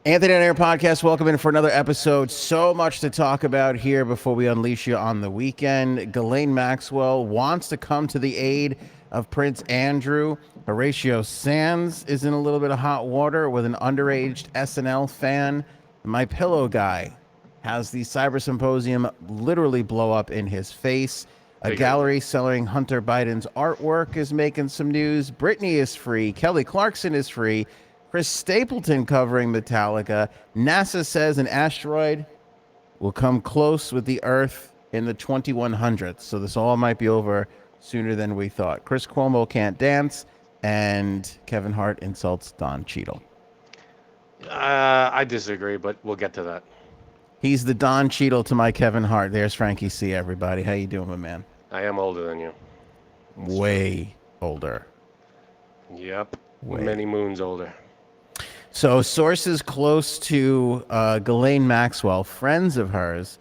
Anthony on Air Podcast, welcome in for another episode. So much to talk about here before we unleash you on the weekend. Ghislaine Maxwell wants to come to the aid of Prince Andrew. Horatio Sanz is in a little bit of hot water with an underage SNL fan. My Pillow guy has the cyber symposium literally blow up in his face. A gallery selling Hunter Biden's artwork is making some news. Britney is free. Kelly Clarkson is free. Chris Stapleton covering Metallica. NASA says an asteroid will come close with the Earth in the 2100s. So this all might be over sooner than we thought. Chris Cuomo can't dance, and Kevin Hart insults Don Cheadle. I disagree, but we'll get to that. He's the Don Cheadle to my Kevin Hart. There's Frankie C, everybody. How you doing, my man? I am older than you. Way older. Yep. Many moons older. So sources close to Ghislaine Maxwell, friends of hers,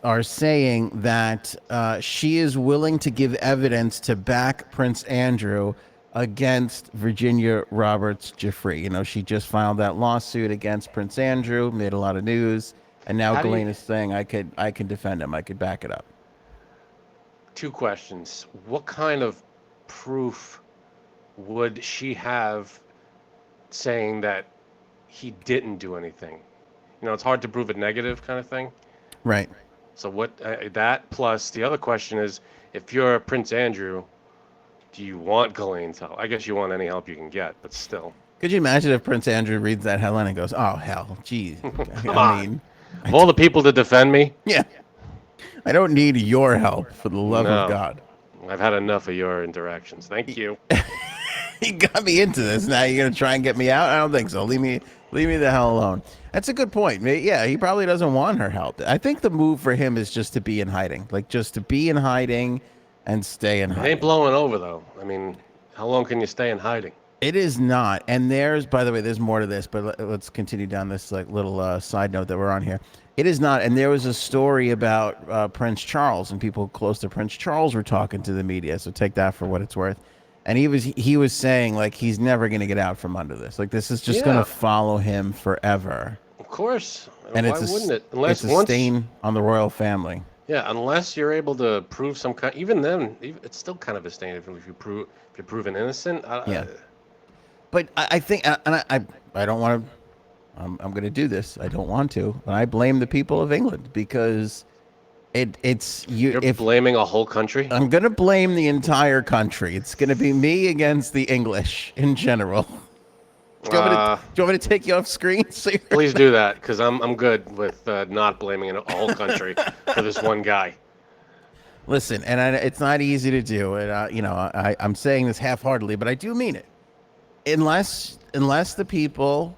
are saying that she is willing to give evidence to back Prince Andrew against Virginia Roberts Giuffre. You know, she just filed that lawsuit against Prince Andrew, made a lot of news, and now Ghislaine is saying I can defend him, I could back it up. Two questions. What kind of proof would she have saying that he didn't do anything? You know, it's hard to prove a negative kind of thing. Right. So what that plus the other question is, if you're Prince Andrew, do you want Ghislaine's help? I guess you want any help you can get, but still. Could you imagine if Prince Andrew reads that headline and goes, "Oh hell, geez." Come on. Of all the people to defend me. Yeah. I don't need your help, for the love of God. I've had enough of your interactions. Thank you. You got me into this. Now you're gonna try and get me out? I don't think so. Leave me the hell alone. That's a good point. Yeah, he probably doesn't want her help. I think the move for him is just to be in hiding, just to be in hiding and stay in hiding. It ain't blowing over though. I mean, how long can you stay in hiding? It is not. And by the way, there's more to this, but let's continue down this little side note that we're on here. It is not. And there was a story about Prince Charles, and people close to Prince Charles were talking to the media. So take that for what it's worth. And he was saying he's never going to get out from under this. This is just going to follow him forever. Of course. And why wouldn't it? Unless it's a stain on the royal family. Yeah, unless you're able to prove some kind. Even then, it's still kind of a stain if you're proven innocent. Yeah. But I think, and I don't want to. I'm going to do this. I don't want to, but I blame the people of England because it's you. You're blaming a whole country. I'm going to blame the entire country. It's going to be me against the English in general. Do you want me to take you off screen? Please do that, because I'm good with not blaming a whole country for this one guy. Listen, and it's not easy to do. And I'm saying this half-heartedly, but I do mean it. Unless the people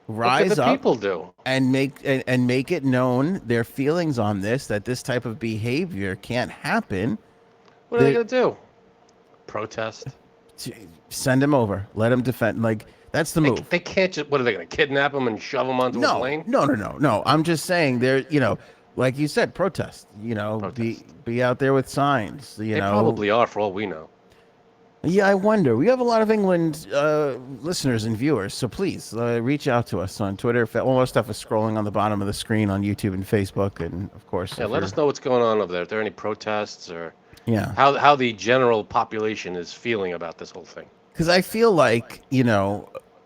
rise up, people do, and make it known their feelings on this, that this type of behavior can't happen. What are they gonna do? Protest? Send him over. Let him defend. That's the move. They can't just. What are they gonna kidnap him and shove him onto a plane? No. I'm just saying there. Like you said, protest. Be out there with signs. They probably are, for all we know. Yeah, I wonder. We have a lot of England listeners and viewers, so please reach out to us on Twitter. All our stuff is scrolling on the bottom of the screen on YouTube and Facebook, and of course. Yeah, let us know what's going on over there. If there are any protests or yeah, how the general population is feeling about this whole thing. Because I feel like we're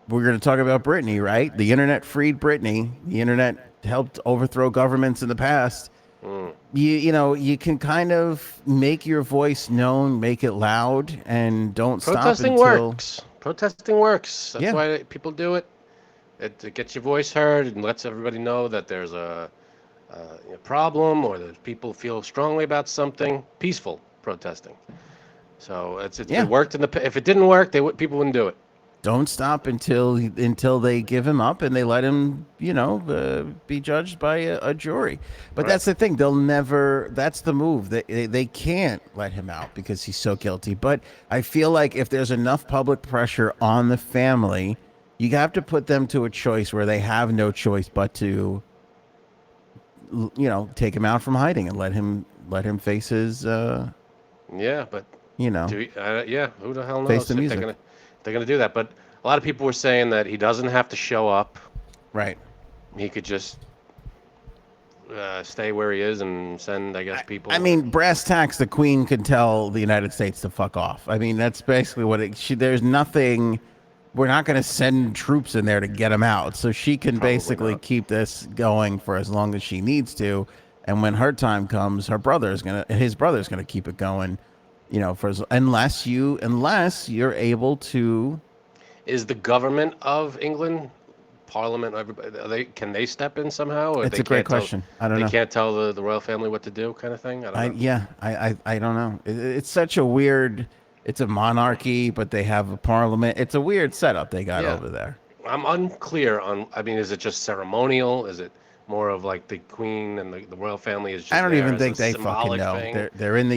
going to talk about Britney, right? The internet freed Britney. The internet helped overthrow governments in the past. You can kind of make your voice known, make it loud, and don't stop until... Protesting works. That's why people do it. It gets your voice heard and lets everybody know that there's a problem or that people feel strongly about something. Peaceful protesting. So it worked if it didn't work, people wouldn't do it. Don't stop until they give him up and they let him, be judged by a jury. But that's the thing. They'll never. That's the move. They can't let him out because he's so guilty. But I feel like if there's enough public pressure on the family, you have to put them to a choice where they have no choice but to, take him out from hiding and let him face his. But who the hell knows? Face the music. They're going to do that. But a lot of people were saying that he doesn't have to show up. Right. He could just stay where he is and send, I guess, I people. mean, brass tacks, the Queen could tell the United States to fuck off. I mean, that's basically what there's nothing. We're not going to send troops in there to get him out. So she can Probably basically not. keep this going for as long as she needs to. And when her time comes, his brother's going to keep it going, unless you're able to. Is the government of England, Parliament, everybody, can they step in somehow, or It's they a great can't tell? question. I don't They know. can't tell the royal family what to do, kind of thing. I don't know. I don't know. It's such a weird. It's a monarchy, but they have a parliament. It's a weird setup they got Yeah, over there. I'm unclear on. I mean, is it just ceremonial? Is it more of like the Queen and the royal family is I just don't there even as a think they fucking symbolic know. thing? They're in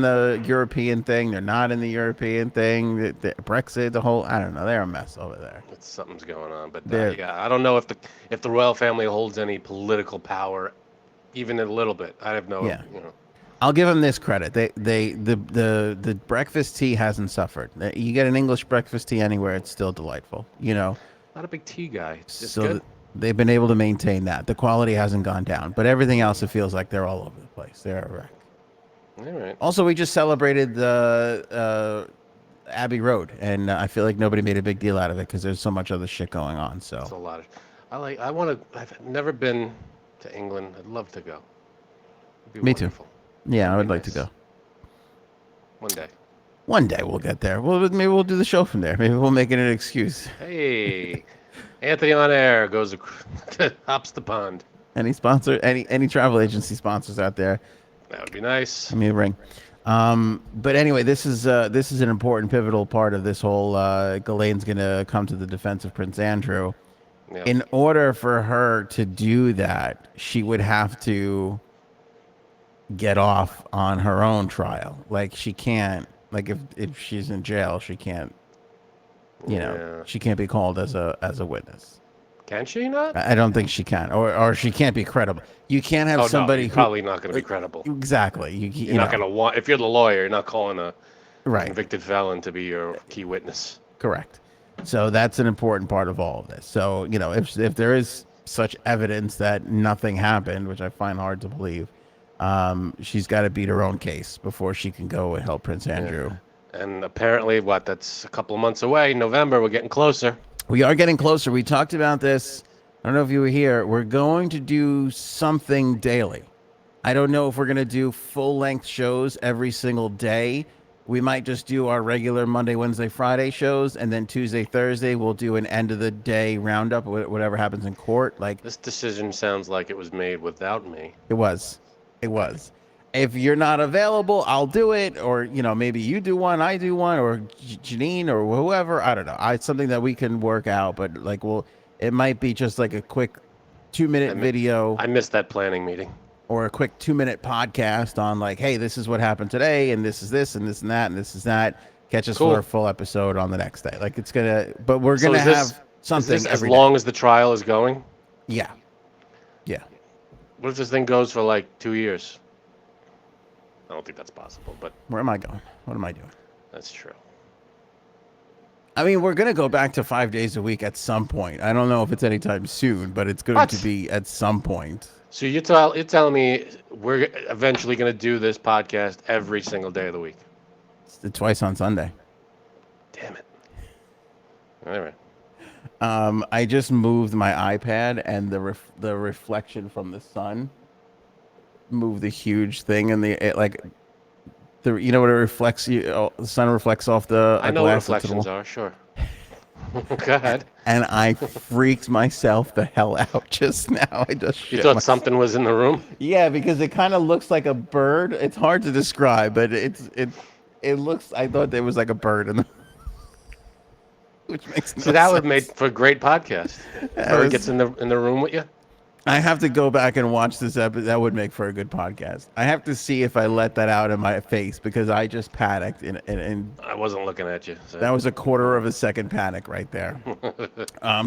the European thing. They're not in the European thing. Brexit, the whole. I don't know. They're a mess over there. Something's going on, but They're yeah, I don't know if the royal family holds any political power, even a little bit. I have no, yeah. I'll give them this credit. The breakfast tea hasn't suffered. You get an English breakfast tea anywhere, it's still delightful. Not a big tea guy. It's So good. they've been able to maintain that. The quality hasn't gone down, but everything else, it feels like they're all over the place. They're a wreck. All right. Also, we just celebrated the Abbey Road, and I feel like nobody made a big deal out of it because there's so much other shit going on. It's a So lot of. I want to. I've never been to England. I'd love to go. It'd be me too. wonderful. Yeah, I That'd would be like to nice. go. One day. One day we'll get there. Well, maybe we'll do the show from there. Maybe we'll make it an excuse. Hey, Anthony on air goes hops the pond. Any travel agency sponsors out there, That would be nice. give me a ring. But anyway, this is an important, pivotal part of this whole. Ghislaine's gonna come to the defense of Prince Andrew. Yeah. In order for her to do that, she would have to get off on her own trial. Like she can't. Like if she's in jail, she can't. Yeah. She can't be called as a witness. Can she not? I don't think she can, or she can't be credible. You can't have Oh somebody no, you're who probably not going to be credible. exactly. You're not going to want. If you're the lawyer, you're not calling a right. convicted felon to be your key witness. Correct. So that's an important part of all of this. So if there is such evidence that nothing happened, which I find hard to believe, she's got to beat her own case before she can go and help Prince Andrew. Yeah. And apparently, that's a couple of months away. November, we're getting closer. We are getting closer. We talked about this. I don't know if you were here. We're going to do something daily. I don't know if we're going to do full-length shows every single day. We might just do our regular Monday, Wednesday, Friday shows, and then Tuesday, Thursday, we'll do an end-of-the-day roundup, whatever happens in court. Like This decision sounds like it was made without me. it was. If you're not available, I'll do it, or maybe you do one, I do one, or Janine, or whoever. I don't know. It's something that we can work out, but it might be just like a quick 2-minute video. I missed that planning meeting. Or a quick 2-minute podcast on like, hey, this is what happened today, and this is this, and this and that, and this is that. Catch us for a full episode on the next day. Like but we're gonna have something. Is this as long as the trial is going? Yeah. What if this thing goes for like 2 years? I don't think that's possible, but Where am I going? What am I doing? that's true. I mean, we're gonna go back to 5 days a week at some point. I don't know if it's anytime soon, but it's going to be at some point. So you're telling me we're eventually going to do this podcast every single day of the week? It's twice on Sunday. Damn it. All right. I just moved my iPad, and the reflection from the sun moved the huge thing in what it reflects. The sun reflects off the. I know what glass reflections are. Sure. Go ahead. And I freaked myself the hell out just now. You thought something was in the room? Yeah, because it kind of looks like a bird. It's hard to describe, but it looks. I thought there was like a bird in the. Which makes no sense. That would make for a great podcast. Bird gets in the room with you. I have to go back and watch this episode. That would make for a good podcast. I have to see if I let that out in my face because I just panicked and I wasn't looking at you. So. That was a quarter of a second panic right there.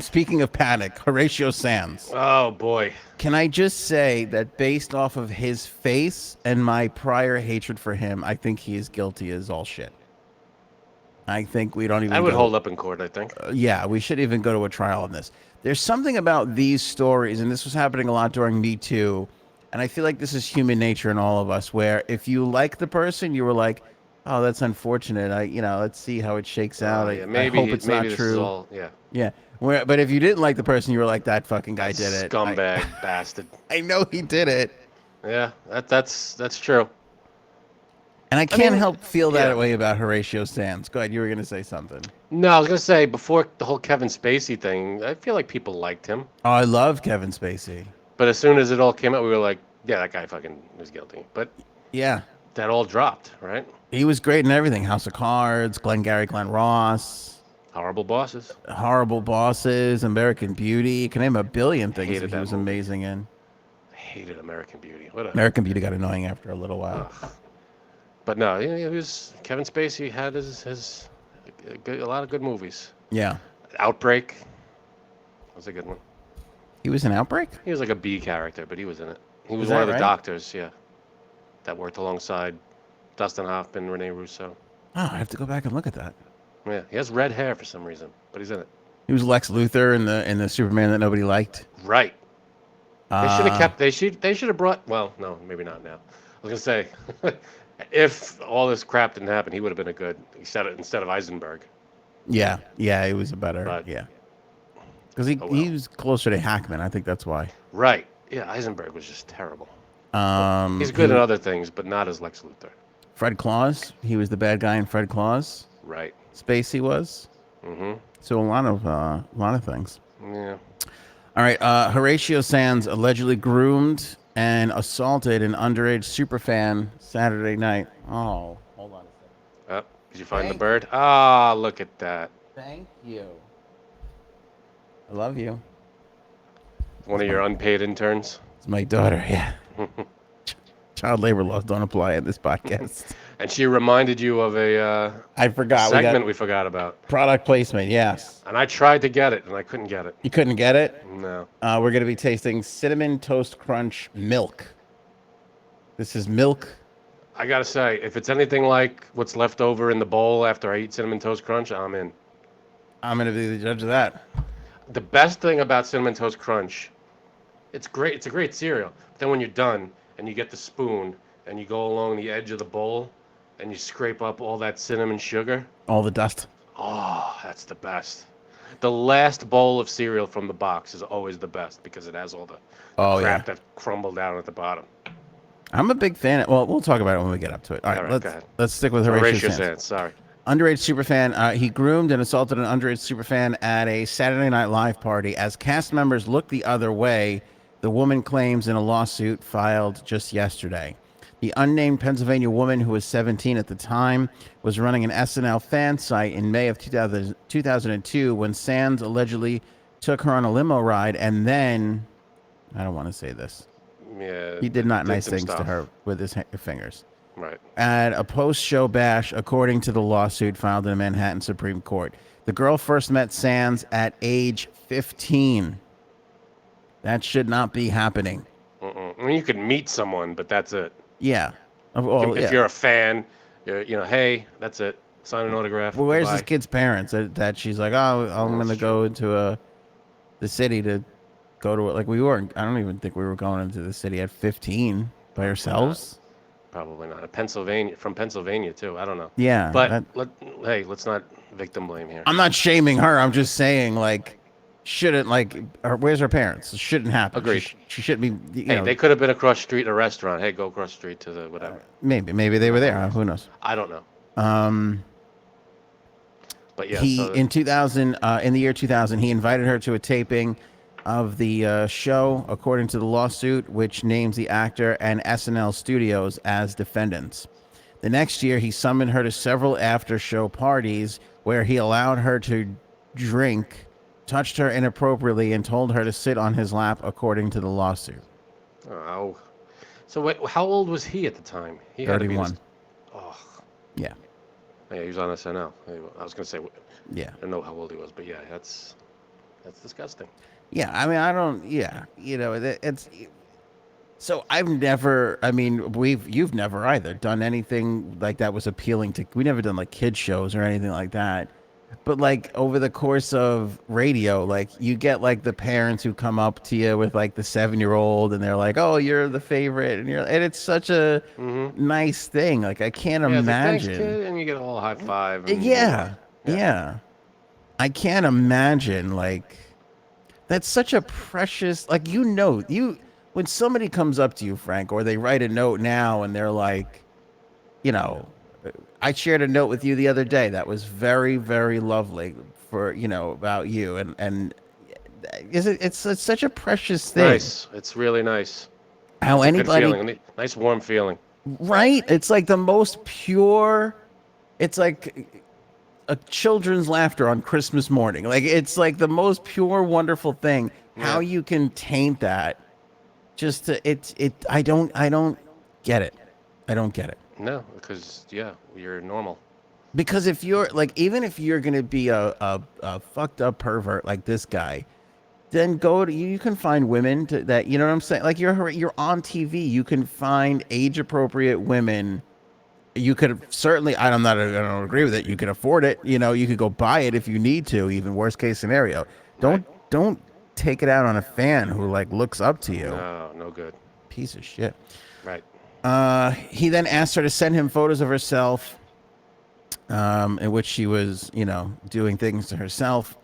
Speaking of panic, Horatio Sanz. Oh boy. Can I just say that based off of his face and my prior hatred for him, I think he is guilty as all shit. I think we don't even. I would hold up in court, I think. Yeah, we should even go to a trial on this. There's something about these stories, and this was happening a lot during Me Too, and I feel like this is human nature in all of us, where if you like the person, you were like, oh, that's unfortunate. Let's see how it shakes out. Yeah, I hope it's not maybe this is true. all. Yeah, Yeah. But if you didn't like the person, you were like, that fucking guy did it. Scumbag bastard. I know he did it. Yeah, that's true. And I can't help feel that way about Horatio Sanz. Go ahead, you were going to say something. No, I was gonna say before the whole Kevin Spacey thing, I feel like people liked him. Oh, I love Kevin Spacey. But as soon as it all came out, we were like, yeah, that guy fucking was guilty. But yeah, that all dropped, right? He was great in everything. House of Cards, Glengarry Glen Ross. Horrible Bosses. Horrible Bosses, American Beauty. You can name a billion things that he was amazing in. I hated American Beauty. American Beauty got annoying after a little while. Ugh. But no, he was Kevin Spacey had a lot of good movies. Yeah. Outbreak was a good one. He was in Outbreak? He was like a B character, but he was in it. He was one of the doctors, yeah, that worked alongside Dustin Hoffman, Rene Russo. Oh, I have to go back and look at that. Yeah, he has red hair for some reason, but he's in it. He was Lex Luthor in the Superman that nobody liked. Right. They should have kept. They should have brought. Well, no, maybe not now. I was gonna say, if all this crap didn't happen, he would have been a good instead of Eisenberg. Yeah, he was a better. But, yeah, because he was closer to Hackman. I think that's why. Right. Yeah, Eisenberg was just terrible. He's good at other things, but not as Lex Luthor. Fred Claus. He was the bad guy in Fred Claus. Right. Spacey was. Mm-hmm. So a lot of things. Yeah. All right. Horatio Sanz allegedly groomed and assaulted an underage superfan Saturday night. Oh, hold on a second. Did you find the bird? Ah, look at that. Thank you. I love you. One of your unpaid interns. It's my daughter. Yeah. Child labor laws don't apply in this podcast. And she reminded you of a I forgot segment we forgot about. Product placement, yes. And I tried to get it, and I couldn't get it. You couldn't get it? No. We're going to be tasting Cinnamon Toast Crunch milk. This is milk. I got to say, if it's anything like what's left over in the bowl after I eat Cinnamon Toast Crunch, I'm in. I'm going to be the judge of that. The best thing about Cinnamon Toast Crunch, it's great. It's a great cereal. But then when you're done and you get the spoon and you go along the edge of the bowl and you scrape up all that cinnamon sugar. All the dust. Oh, that's the best. The last bowl of cereal from the box is always the best because it has all the crap that crumbled down at the bottom. I'm a big fan. Well, we'll talk about it when we get up to it. All right, let's stick with Horatio Sanz. Sorry. Underage superfan. He groomed and assaulted an underage superfan at a Saturday Night Live party. As cast members looked the other way, the woman claims in a lawsuit filed just yesterday. The unnamed Pennsylvania woman, who was 17 at the time, was running an SNL fan site in May of 2002 when Sanz allegedly took her on a limo ride and then, I don't want to say this. Yeah, he did not nice things to her with his fingers. Right. At a post-show bash, according to the lawsuit filed in the Manhattan Supreme Court. The girl first met Sanz at age 15. That should not be happening. I mean, you could meet someone, but that's it. Yeah. If you're a fan, hey, that's it. Sign an autograph. Well, where's this kid's parents? That she's like, oh, I'm going to go into the city to go to it. Like we weren't. I don't even think we were going into the city at 15 by ourselves. Probably not. From Pennsylvania too. I don't know. Yeah. But let's not victim blame here. I'm not shaming her. I'm just saying, like, shouldn't where's her parents? It shouldn't happen. Agreed. She shouldn't be. They could have been across the street in a restaurant. Hey, go across the street to the whatever. Maybe they were there. Who knows? I don't know. But yeah, in the year 2000, he invited her to a taping of the show, according to the lawsuit, which names the actor and SNL Studios as defendants. The next year, he summoned her to several after-show parties where he allowed her to drink, touched her inappropriately, and told her to sit on his lap, according to the lawsuit. Oh. So wait, how old was he at the time? He 31. Yeah. Yeah, he was on SNL. I was going to say, yeah. I don't know how old he was, but yeah, that's disgusting. Yeah, I mean, I don't. Yeah, it's. So I've never. I mean, you've never either done anything like that was appealing to. We never done like kid shows or anything like that. But like over the course of radio, like you get like the parents who come up to you with like the 7-year-old and they're like, "Oh, you're the favorite," and it's such a Mm-hmm. nice thing. Like I can't Yeah, it's like thanks, imagine. kid, and you get a little high five, and you move on. Yeah, Yeah. yeah. I can't imagine like that's such a precious like you when somebody comes up to you, Frank, or they write a note now and they're like, you know, I shared a note with you the other day that was very, very lovely for about you, and is it's such a precious It's thing. nice. It's really nice. How It's a good anybody, feeling. Nice warm feeling. right? It's like the most pure. It's like a children's laughter on Christmas morning. Like it's like the most pure, wonderful thing. How Yeah. you can taint that? Just to, it. I don't get it. I don't get it. No, because yeah, you're normal. Because if you're like, even if you're gonna be a fucked up pervert like this guy, then go to you can find women that you know what I'm saying. Like you're on TV, you can find age appropriate women. You could certainly. I don't agree with it. You can afford it. You could go buy it if you need to. Even worst case scenario. Right. Don't take it out on a fan who like looks up to you. No, no good. Piece of shit. Right. He then asked her to send him photos of herself in which she was, doing things to herself,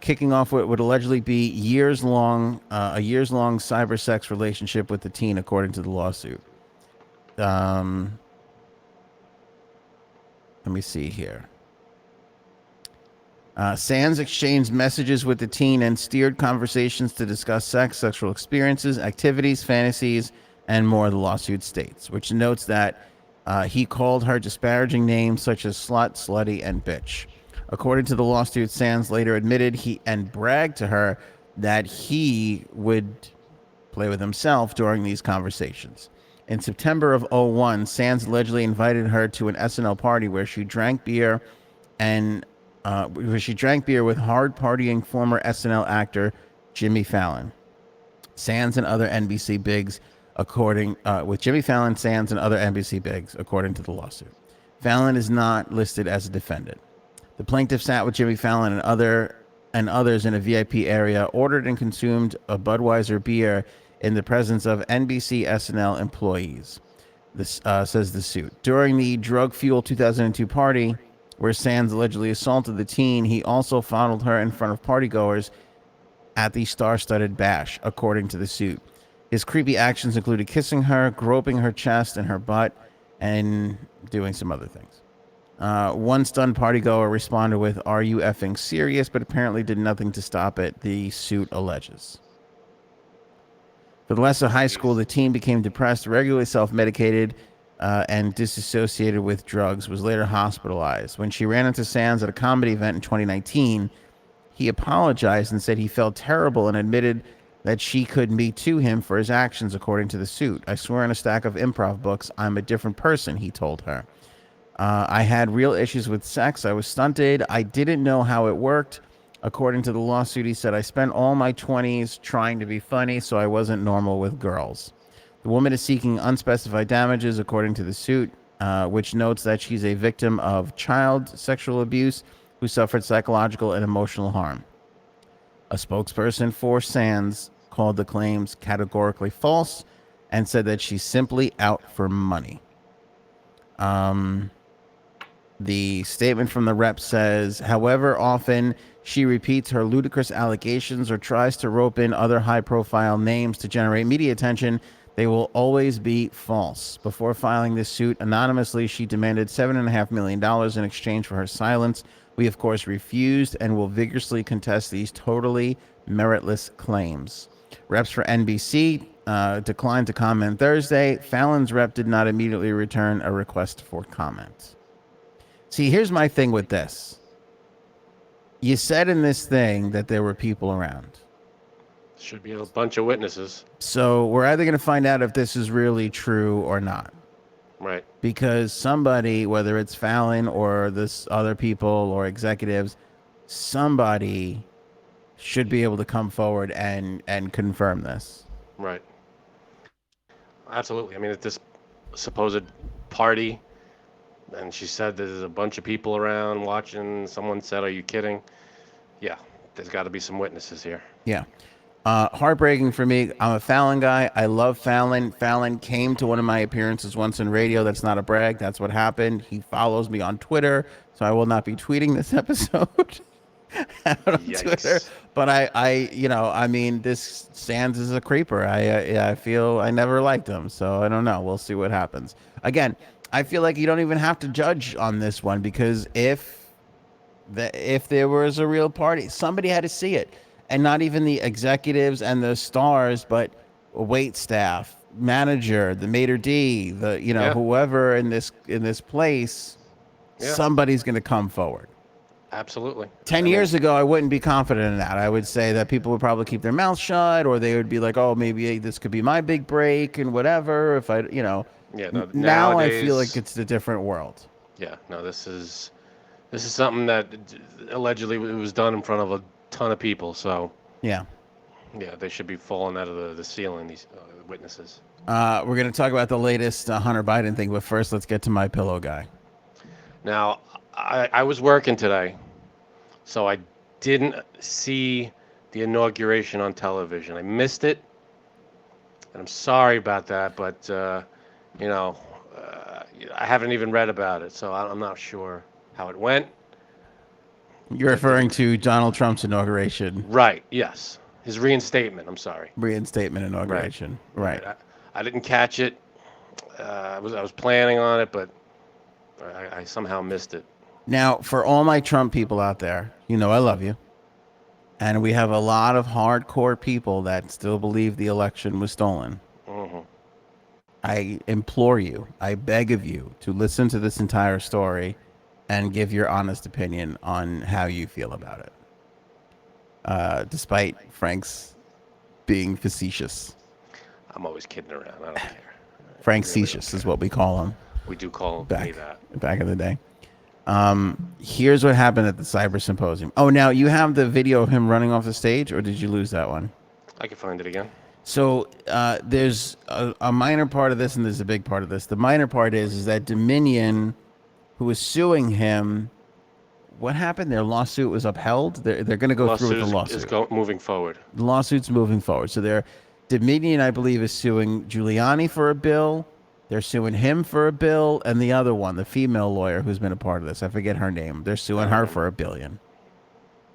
kicking off what would allegedly be a years long cyber sex relationship with the teen, according to the lawsuit. Um, Let me see here. Sands exchanged messages with the teen and steered conversations to discuss sex, sexual experiences, activities, fantasies, and more, the lawsuit states, which notes that he called her disparaging names such as slut, slutty, and bitch. According to the lawsuit, Sands later admitted he and bragged to her that he would play with himself during these conversations. In September of '01, Sands allegedly invited her to an SNL party and where she drank beer with hard partying former SNL actor Jimmy Fallon. Sands and other NBC bigs, according with Jimmy Fallon, Sands, and other NBC bigs, according to the lawsuit. Fallon is not listed as a defendant. The plaintiff sat with Jimmy Fallon and others in a VIP area, ordered and consumed a Budweiser beer in the presence of NBC SNL employees. This says the suit. During the drug fuel 2002 party, where Sands allegedly assaulted the teen, he also fondled her in front of partygoers at the star-studded bash, according to the suit. His creepy actions included kissing her, groping her chest and her butt, and doing some other things. One stunned partygoer responded with, "Are you effing serious?" but apparently did nothing to stop it, the suit alleges. For the Lesser High School, the teen became depressed, regularly self-medicated, and disassociated with drugs, was later hospitalized. When she ran into Sands at a comedy event in 2019, he apologized and said he felt terrible and admitted that she could Me Too him for his actions, according to the suit. "I swear on a stack of improv books, I'm a different person," he told her. "I had real issues with sex. I was stunted. I didn't know how it worked." According to the lawsuit, he said, "I spent all my 20s trying to be funny, so I wasn't normal with girls." The woman is seeking unspecified damages, according to the suit, which notes that she's a victim of child sexual abuse who suffered psychological and emotional harm. A spokesperson for Sands called the claims categorically false and said that she's simply out for money. The statement from the rep says, however often she repeats her ludicrous allegations or tries to rope in other high profile names to generate media attention, they will always be false. Before filing this suit anonymously, she demanded $7.5 million in exchange for her silence. We, of course, refused and will vigorously contest these totally meritless claims. Reps for NBC declined to comment Thursday. Fallon's rep did not immediately return a request for comment. See, here's my thing with this. You said in this thing that there were people around. Should be a bunch of witnesses. So we're either going to find out if this is really true or not. Right. Because somebody, whether it's Fallon or this other people or executives, somebody should be able to come forward and confirm this. Right. Absolutely. I mean, at this supposed party, And she said there's a bunch of people around watching. Someone said, "Are you kidding?" Yeah, there's got to be some witnesses here. Yeah. Heartbreaking for me. I'm a Fallon guy. I love Fallon. Fallon came to one of my appearances once in radio. That's not a brag. That's what happened. He follows me on Twitter, so I will not be tweeting this episode out on Twitter. Yikes. But I mean, this Sands is a creeper. I feel I never liked him, so I don't know. We'll see what happens. Again, I feel like you don't even have to judge on this one because if there was a real party, somebody had to see it. And not even the executives and the stars, but wait staff, manager, the maitre d, whoever in this place, somebody's going to come forward. Absolutely. 10 years ago, I wouldn't be confident in that. I would say that people would probably keep their mouths shut, or they would be like, "Oh, maybe this could be my big break and whatever." If Yeah. No, now nowadays, I feel like it's a different world. Yeah. No, this is something that allegedly was done in front of a ton of people. So Yeah. yeah, they should be falling out of the ceiling. These witnesses. We're going to talk about the latest Hunter Biden thing, but first, let's get to my pillow guy. Now, I was working today, so I didn't see the inauguration on television. I missed it, and I'm sorry about that. But I haven't even read about it, so I'm not sure how it went. You're referring to Donald Trump's inauguration. Right. Yes. His reinstatement. I'm sorry. Reinstatement inauguration. Right. I didn't catch it. I was planning on it, but I somehow missed it. Now, for all my Trump people out there, I love you. And we have a lot of hardcore people that still believe the election was stolen. Mm-hmm. I implore you, I beg of you to listen to this entire story and give your honest opinion on how you feel about it. Despite Frank's being facetious. I'm always kidding around. I don't care. Frank Facetious is what we call him. We do call me that. Back in the day. Here's what happened at the Cyber Symposium. Oh, now you have the video of him running off the stage, or did you lose that one? I can find it again. So there's a minor part of this, and there's a big part of this. The minor part is that Dominion, who was suing him, what happened? Their lawsuit was upheld. They're going to go through with the lawsuit. Is moving forward. The lawsuit's moving forward. So Dominion, I believe, is suing Giuliani for a bill. They're suing him for a bill, and the other one, the female lawyer who's been a part of this, I forget her name. They're suing her for $1 billion.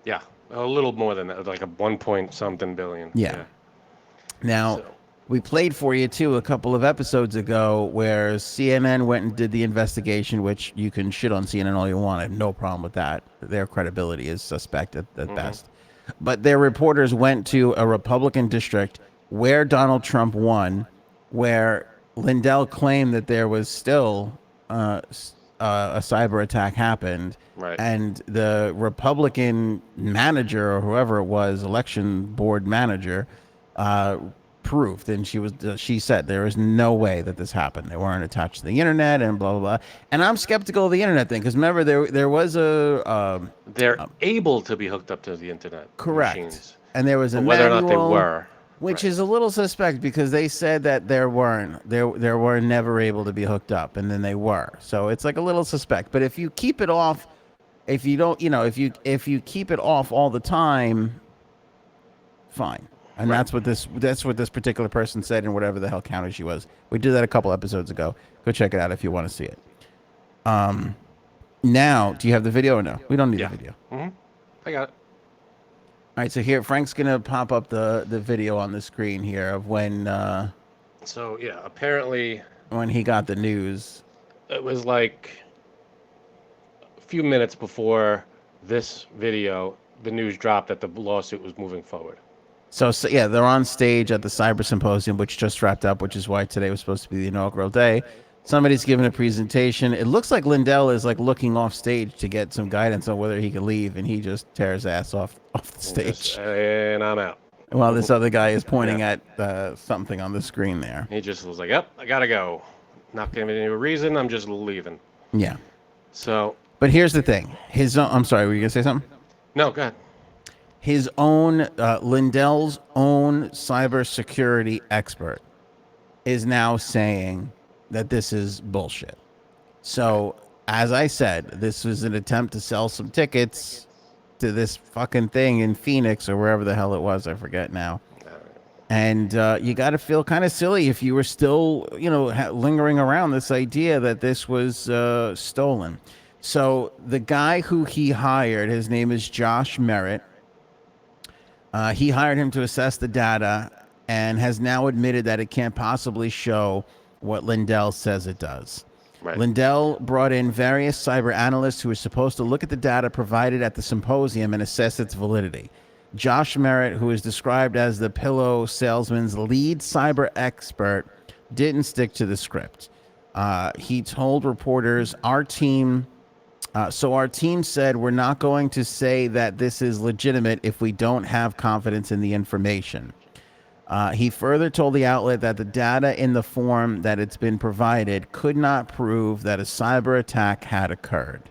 Yeah, a little more than that, like a 1-point-something billion. Yeah. Now, we played for you, too, a couple of episodes ago where CNN went and did the investigation, which you can shit on CNN all you want. I have no problem with that. Their credibility is suspect at best. But their reporters went to a Republican district where Donald Trump won, where Lindell claimed that there was still a cyber attack happened. Right. And the Republican manager or whoever it was, election board manager, proved, and she said there is no way that this happened. They weren't attached to the internet and blah blah blah. And I'm skeptical of the internet thing because remember there was they're able to be hooked up to the internet. Correct. Machines. And there was a whether manual, or not they were, which is a little suspect because they said that there were never able to be hooked up, and then they were. So it's like a little suspect. But if you keep it off, if you don't, if you keep it off all the time, fine. And that's what this particular person said in whatever the hell county she was. We did that a couple episodes ago. Go check it out if you want to see it. Now, do you have the video or no? We don't need the video. Mm-hmm. I got it. All right, so here, Frank's going to pop up the video on the screen here of when... So, yeah, apparently... When he got the news. It was like a few minutes before this video, the news dropped that the lawsuit was moving forward. So yeah, they're on stage at the Cyber Symposium, which just wrapped up, which is why today was supposed to be the inaugural day. Somebody's giving a presentation. It looks like Lindell is like looking off stage to get some guidance on whether he can leave, and he just tears ass off the stage. And I'm out. While this other guy is pointing at something on the screen there. He just was like, "Yep, I gotta go. Not giving any reason. I'm just leaving." Yeah. So. But here's the thing. I'm sorry. Were you gonna say something? No, go ahead. His own, Lindell's own cybersecurity expert is now saying that this is bullshit. So as I said, this was an attempt to sell some tickets to this fucking thing in Phoenix or wherever the hell it was. I forget now. And you got to feel kind of silly if you were still, lingering around this idea that this was stolen. So the guy who he hired, his name is Josh Merritt. He hired him to assess the data and has now admitted that it can't possibly show what Lindell says it does. Right. Lindell brought in various cyber analysts who were supposed to look at the data provided at the symposium and assess its validity. Josh Merritt, who is described as the pillow salesman's lead cyber expert, didn't stick to the script. He told reporters, our team said we're not going to say that this is legitimate if we don't have confidence in the information. He further told the outlet that the data in the form that it's been provided could not prove that a cyber attack had occurred.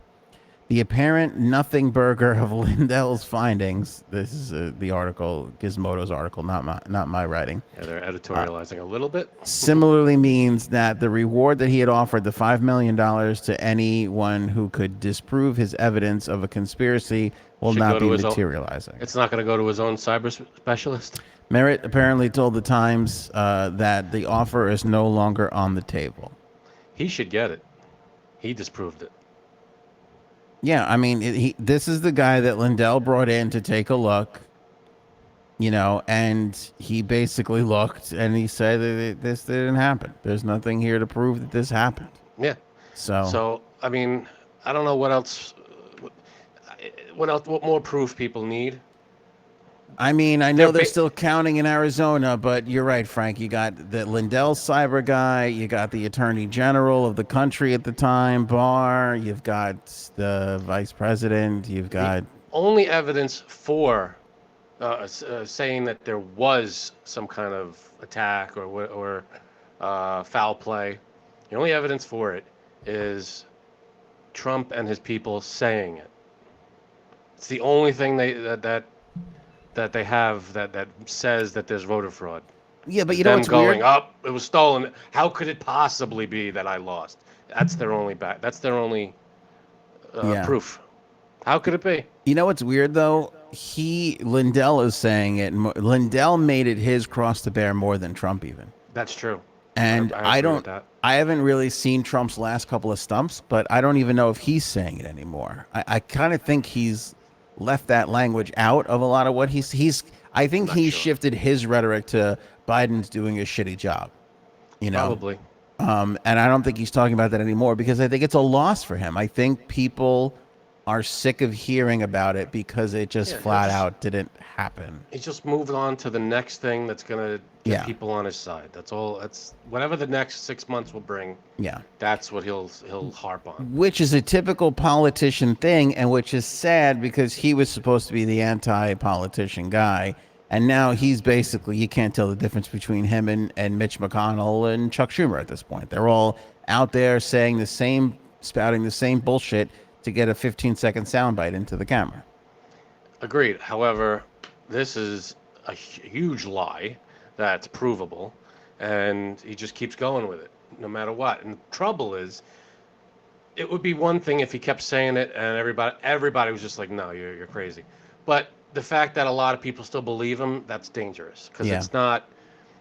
The apparent nothing burger of Lindell's findings, this is the article, Gizmodo's article, not my writing. Yeah, they're editorializing a little bit. Similarly means that the reward that he had offered, the $5 million to anyone who could disprove his evidence of a conspiracy, will not be materializing. It's not going to go to his own cyber specialist? Merritt apparently told the Times that the offer is no longer on the table. He should get it. He disproved it. Yeah, I mean, this is the guy that Lindell brought in to take a look, and he basically looked and he said that this didn't happen. There's nothing here to prove that this happened. Yeah. So I mean, I don't know what else. What more proof people need? I mean, I know they're still counting in Arizona, but you're right, Frank. You got the Lindell cyber guy. You got the attorney general of the country at the time, Barr. You've got the vice president. You've got... The only evidence for saying that there was some kind of attack or foul play, the only evidence for it is Trump and his people saying it. It's the only thing that they have that says that there's voter fraud. Yeah, but you know what's going weird? up, it was stolen. How could it possibly be that I lost? That's their only proof. How could it be? You know what's weird though? Lindell is saying it. Lindell made it his cross to bear more than Trump even. That's true. And I haven't really seen Trump's last couple of stumps, but I don't even know if he's saying it anymore. I kind of think he's left that language out of a lot of what I think he's shifted his rhetoric to Biden's doing a shitty job, Probably. And I don't think he's talking about that anymore because I think it's a loss for him. I think people are sick of hearing about it because it just flat out didn't happen. He's just moved on to the next thing that's going to get people on his side. That's all. That's whatever the next 6 months will bring. Yeah. That's what he'll harp on. Which is a typical politician thing, and which is sad because he was supposed to be the anti-politician guy. And now he's basically, you can't tell the difference between him and Mitch McConnell and Chuck Schumer at this point. They're all out there saying spouting the same bullshit to get a 15-second soundbite into the camera. Agreed. However, this is a huge lie that's provable, and he just keeps going with it no matter what. And the trouble is, it would be one thing if he kept saying it and everybody was just like, no, you're crazy. But the fact that a lot of people still believe him, that's dangerous because it's not,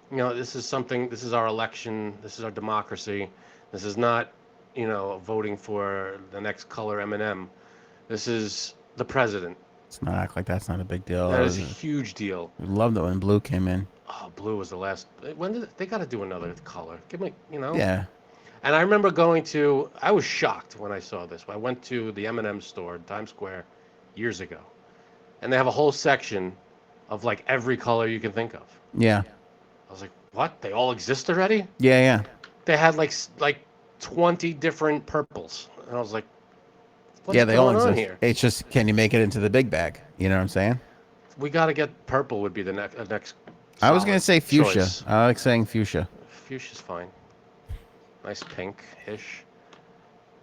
this is our election, this is our democracy. This is not, voting for the next color M&M. This is the president. Let's not act like that's not a big deal. That is a huge deal. I loved it when blue came in. Oh, blue was the last. When they got to do another color? Give me, Yeah. And I remember I was shocked when I saw this. I went to the M&M store in Times Square years ago, and they have a whole section of like every color you can think of. Yeah. I was like, what? They all exist already? Yeah. They had like 20 different purples, and I was like, what's they all going exist on here? It's just, can you make it into the big bag? You know what I'm saying? We got to get purple. Would be the next. I was gonna say fuchsia. Choice. I like saying fuchsia. Fuchsia's fine. Nice pink-ish.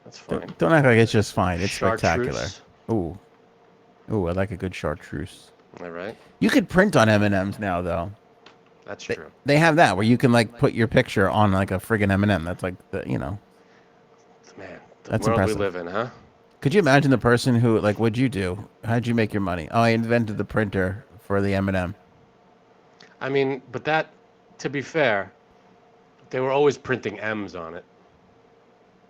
That's fine. Don't act like it's just fine. It's Chartreuse. spectacular. Ooh, I like a good chartreuse. All right. You could print on M&Ms now, though. That's true. They have that where you can like put your picture on like a friggin' M&M. That's like Man, The That's world impressive. we live in, huh? Could you imagine the person who, like, what'd you do? How'd you make your money? Oh, I invented the printer for the M&M. I mean, but that, to be fair, they were always printing M's on it.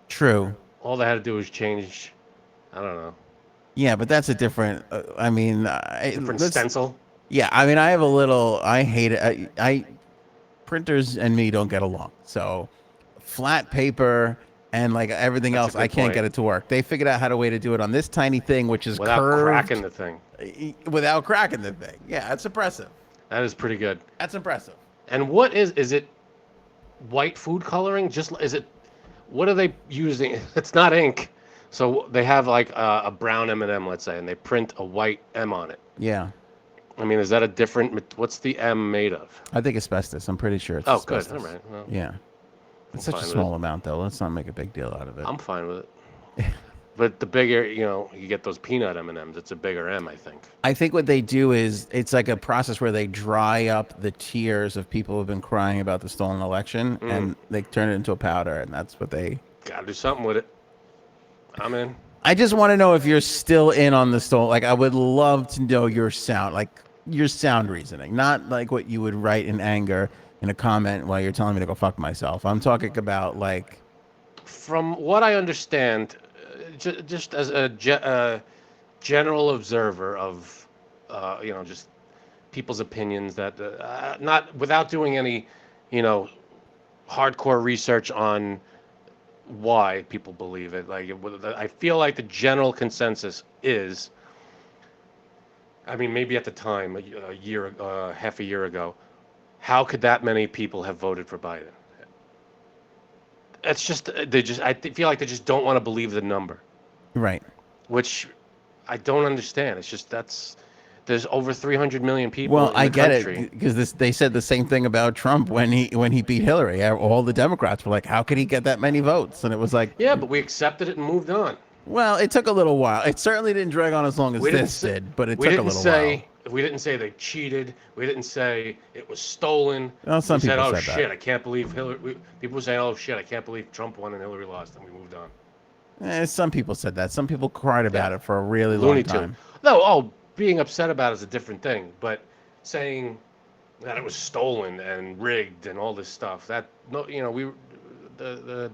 True. All they had to do was change, I don't know, Yeah, but that's a different. different Let's. stencil. Yeah, I mean, I have a little. I hate it. I printers and me don't get along. So, flat paper and like everything That's a else, I good can't point. get it to work. They figured out how to way to do it on this tiny thing, which is Without cracking curved, the thing. without cracking the thing. Yeah, that's impressive. That is pretty good. That's impressive. And what is it white food coloring? Just is it? What are they using? It's not ink. So they have like a brown M&M, let's say, and they print a white M on it. Yeah, I mean, is that a different? What's the M made of? I think asbestos. I'm pretty sure it's Oh, asbestos. good. All right. Well, Yeah, I'm it's such a fine with small it. amount, though. Let's not make a big deal out of it. I'm fine with it. But the bigger, you get those peanut M&Ms. It's a bigger M, I think. I think what they do is it's like a process where they dry up the tears of people who've been crying about the stolen election, and they turn it into a powder, and that's what they. Got to do something with it. I'm in. I just want to know if you're still in on the stolen. Like, I would love to know your sound reasoning, not like what you would write in anger in a comment while you're telling me to go fuck myself. I'm talking about like. From what I understand, just as a general observer of, just people's opinions that not without doing any, hardcore research on why people believe it. Like, I feel like the general consensus is, I mean, maybe at the time, half a year ago, how could that many people have voted for Biden? It's just I feel like they just don't want to believe the number, Right. which I don't understand. It's just there's over 300 million people Well, in I the get country. it because they said the same thing about Trump when he beat Hillary. All the Democrats were like, "How could he get that many votes?" And it was like, Yeah, but we accepted it and moved on. well, it took a little while. It certainly didn't drag on as long as this did, but it took a little while. We didn't say they cheated. We didn't say it was stolen. Well, some we said, people "Oh said that. shit, I can't believe Hillary." People say, "Oh shit, I can't believe Trump won and Hillary lost," and we moved on. Some people said that. Some people cried about Yeah. it for a really long Looney Tune. time. No, being upset about it is a different thing, but saying that it was stolen and rigged and all this stuff, the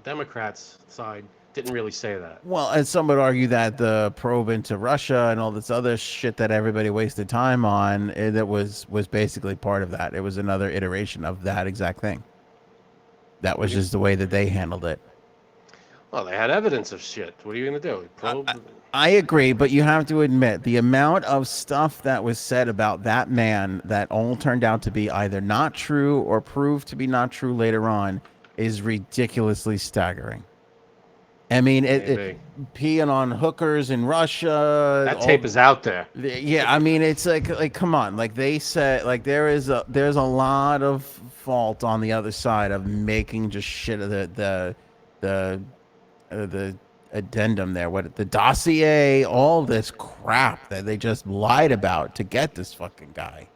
Democrats side didn't really say that. Well, and some would argue that the probe into Russia and all this other shit that everybody wasted time on, that was basically part of that. It was another iteration of that exact thing. That was just the way that they handled it. Well, they had evidence of shit. What are you going to do? Probe? I agree, but you have to admit the amount of stuff that was said about that man that all turned out to be either not true or proved to be not true later on is ridiculously staggering. I mean, it peeing on hookers in Russia. That tape is out there. Yeah, I mean, it's like come on, like they said, like there's a lot of fault on the other side of making just shit of the addendum there, the dossier, all this crap that they just lied about to get this fucking guy.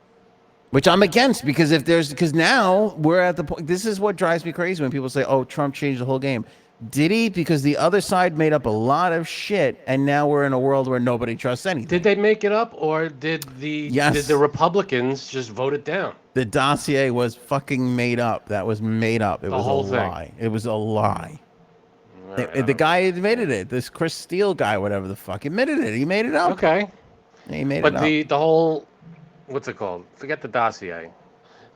Which I'm against because now we're at the point. This is what drives me crazy when people say, "Oh, Trump changed the whole game." Did he? Because the other side made up a lot of shit, and now we're in a world where nobody trusts anything. Did they make it up, or did the Republicans just vote it down? The dossier was fucking made up. That was made up. It was a lie. It was a lie. The guy admitted it. This Chris Steele guy, whatever the fuck, admitted it. He made it up. Okay. He made it up. But the whole, what's it called? Forget the dossier.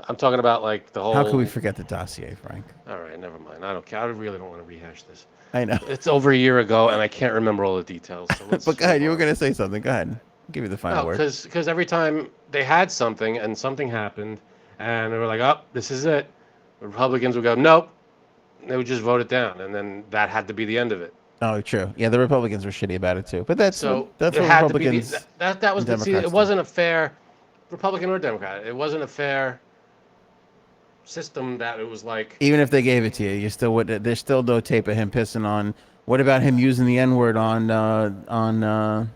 I'm talking about like the whole. How can we forget the dossier, Frank? All right, never mind. I don't care. I really don't want to rehash this. I know. It's over a year ago, and I can't remember all the details. So but go ahead. You were going to say something. Go ahead. I'll give you the final word. Because every time they had something and something happened, and they were like, "Oh, this is it," the Republicans would go, "Nope." They would just vote it down, and then that had to be the end of it. Oh, true. Yeah, the Republicans were shitty about it too. But that's what Republicans. That was it wasn't a fair Republican or Democrat. It wasn't a fair system that it was like. Even if they gave it to you, there's still no tape of him pissing on. What about him using the N-word on I don't know.